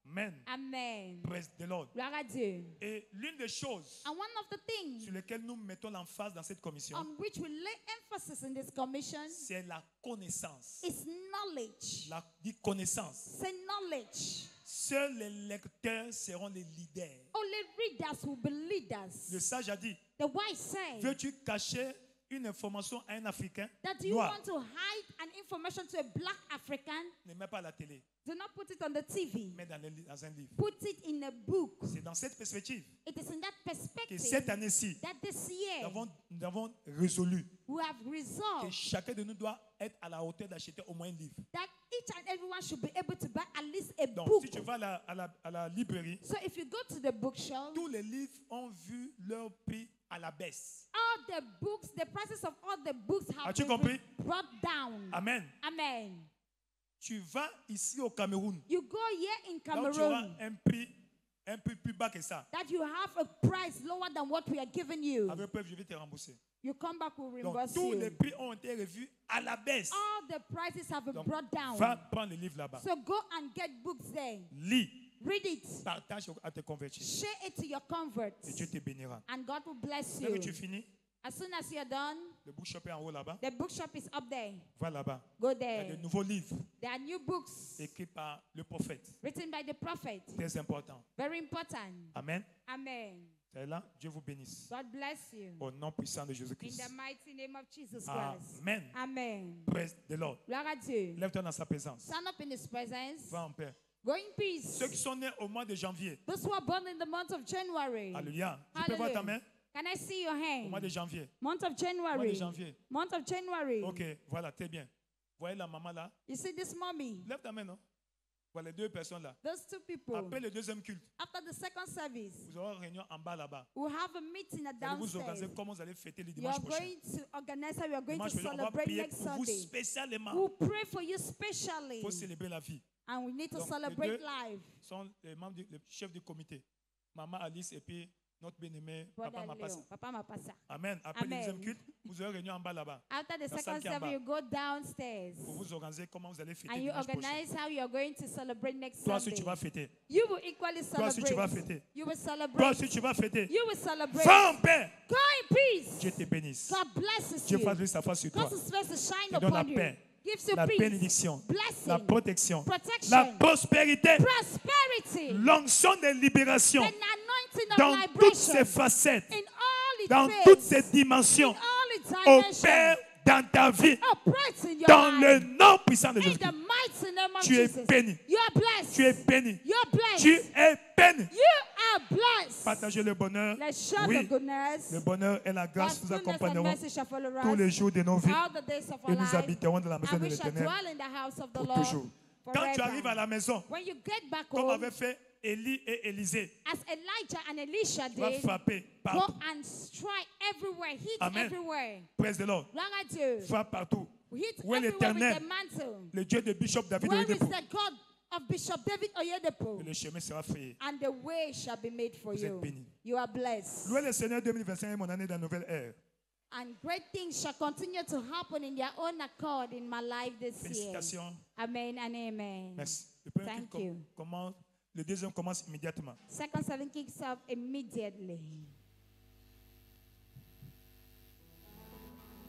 Amen. Amen. Praise the Lord. Gloire à Dieu. Et l'une des choses And one of the things sur lesquelles nous mettons l'emphase dans cette commission, on which we lay emphasis in this commission c'est la connaissance. is knowledge. Dis connaissance. Say knowledge. Seuls les lecteurs seront les leaders. Only readers will be leaders. Le sage a dit, The wise say veux-tu cacher une information à un Africain that you noir? want to hide an information to a black African, Ne mets pas à la télé, do not put it on the TV. mets dans un livre. Put it in a book. C'est dans cette perspective It is in that que perspective cette année-ci, that this year nous avons résolu we have que resolved chacun de nous doit être à la hauteur d'acheter au moins un livre. that each and everyone should be able to buy at least a Donc, book. si tu vas à la librairie, So if you go to the bookshelf, tous les livres ont vu leur prix à la baisse. all the books, the prices of all the books have As-tu been compris? brought down. Amen. Amen. Tu vas ici au Cameroun, You go here in là où tu auras Cameroon, un prix plus bas que ça. that you have a price lower than what we are giving you. Avec preuve, je vais te rembourser. You come back, we'll Donc, reimburse tous les you. prix ont été revus à la baisse. All the prices have been Donc, brought down. va prendre le livre là-bas. So go and get books there. Lis, Read it. partage à tes convertis. Share it to your converts. Et Dieu te bénira. And God will bless Dès que you. tu finis, As soon as you're done, le bookshop est en haut là-bas. the bookshop is up there. Va là-bas. Go Il y a de there. nouveaux livres There are new books écrits par le prophète. written by the prophet. Très important. Very important. Amen. Amen. C'est là. Dieu vous bénisse. God bless you. Au nom puissant de In Jésus-Christ. the mighty name of Jesus Christ. Amen. Amen. Praise the Lord. Gloire à Dieu. Lève-toi dans sa présence. Stand up in His presence. Va en paix. Go in peace. Ceux qui sont nés au mois de janvier. Those who are born in the month of January. Alléluia. Tu peux voir ta main? Can I see your Au mois hand? de janvier. Month of Mois de January. janvier. Month of January. Ok, voilà, très bien. Voyez la maman là. You see this mommy? Lève ta main, non? Voilà les deux personnes là. Those two people. Après le deuxième culte, After the second service, vous aurez une réunion en bas là-bas. we'll have a meeting at Vous allez vous organiser downstairs. comment vous allez fêter le You dimanche are prochain. going to organize how we are going to Dimanche prochain, on va celebrate prier next pour vous Sunday. spécialement. We'll pray for you specially. Il faut célébrer la vie. And we need to Donc, les celebrate deux life. sont les membres le chef du comité. Maman Alice et puis notre bien-aimé Papa Brother Mapassa. Leo, Papa Mapassa. Amen. Après le Amen. deuxième culte, vous aurez réunion en bas là-bas. After the La second salle qui est en service, bas. you go downstairs. Pour vous organiser comment vous allez fêter And you dimanche prochain. organize how you are going to celebrate next Toi aussi Sunday. tu vas fêter. You will equally Toi aussi tu vas celebrate. fêter. You will Toi celebrate. aussi tu vas fêter. You will celebrate. Va en paix. Go in peace. Dieu te bénisse. God blesses Dieu you. fasse lui sa face sur toi. Cause His face to shine Te donne la upon you. paix, Gives you la peace. bénédiction, Blessing. la protection, Protection. la prospérité, Prosperity. l'onction de libération An anointing of dans toutes liberation. ses facettes, In all its dans ways. toutes ses dimensions. In all its Opère dimensions. dans ta vie, Operates in your dans le life. nom puissant de In Jésus. the mighty name of Tu es Jesus. béni. You are blessed. Tu es béni. You are blessed. Tu es béni. You are are blessed. Partagez le bonheur. Let's share Oui, the goodness. le bonheur et la grâce God's nous goodness and accompagneront mercy shall follow tous les us jours de nos vies all the days of our et nous life. habiterons dans la maison And de we shall l'Éternel dwell in the house of the pour Lord toujours. Quand tu arrives à forever. la maison, When you get back comme home, avait fait Élie et Élisée, as Elijah and Elisha tu vas did, frapper go partout. and strike everywhere, hit Amen. everywhere. Praise the Lord. Gloire à Dieu. Frappe partout. Hit Où est everywhere with the l'Éternel, mantle. le Dieu de Bishop David Where is Oyedepo? the God of Bishop David Oyedepo? Et le chemin sera frayé. And the way shall be made for Vous êtes you. bénis. You are blessed. Louez le Seigneur, 2025 est mon année de la nouvelle ère. And great things shall continue to happen in their own accord in my life this year. Félicitations. Amen and amen. Merci. Le premier Thank film you. commence, le deuxième commence immédiatement. Second seven kicks off immediately.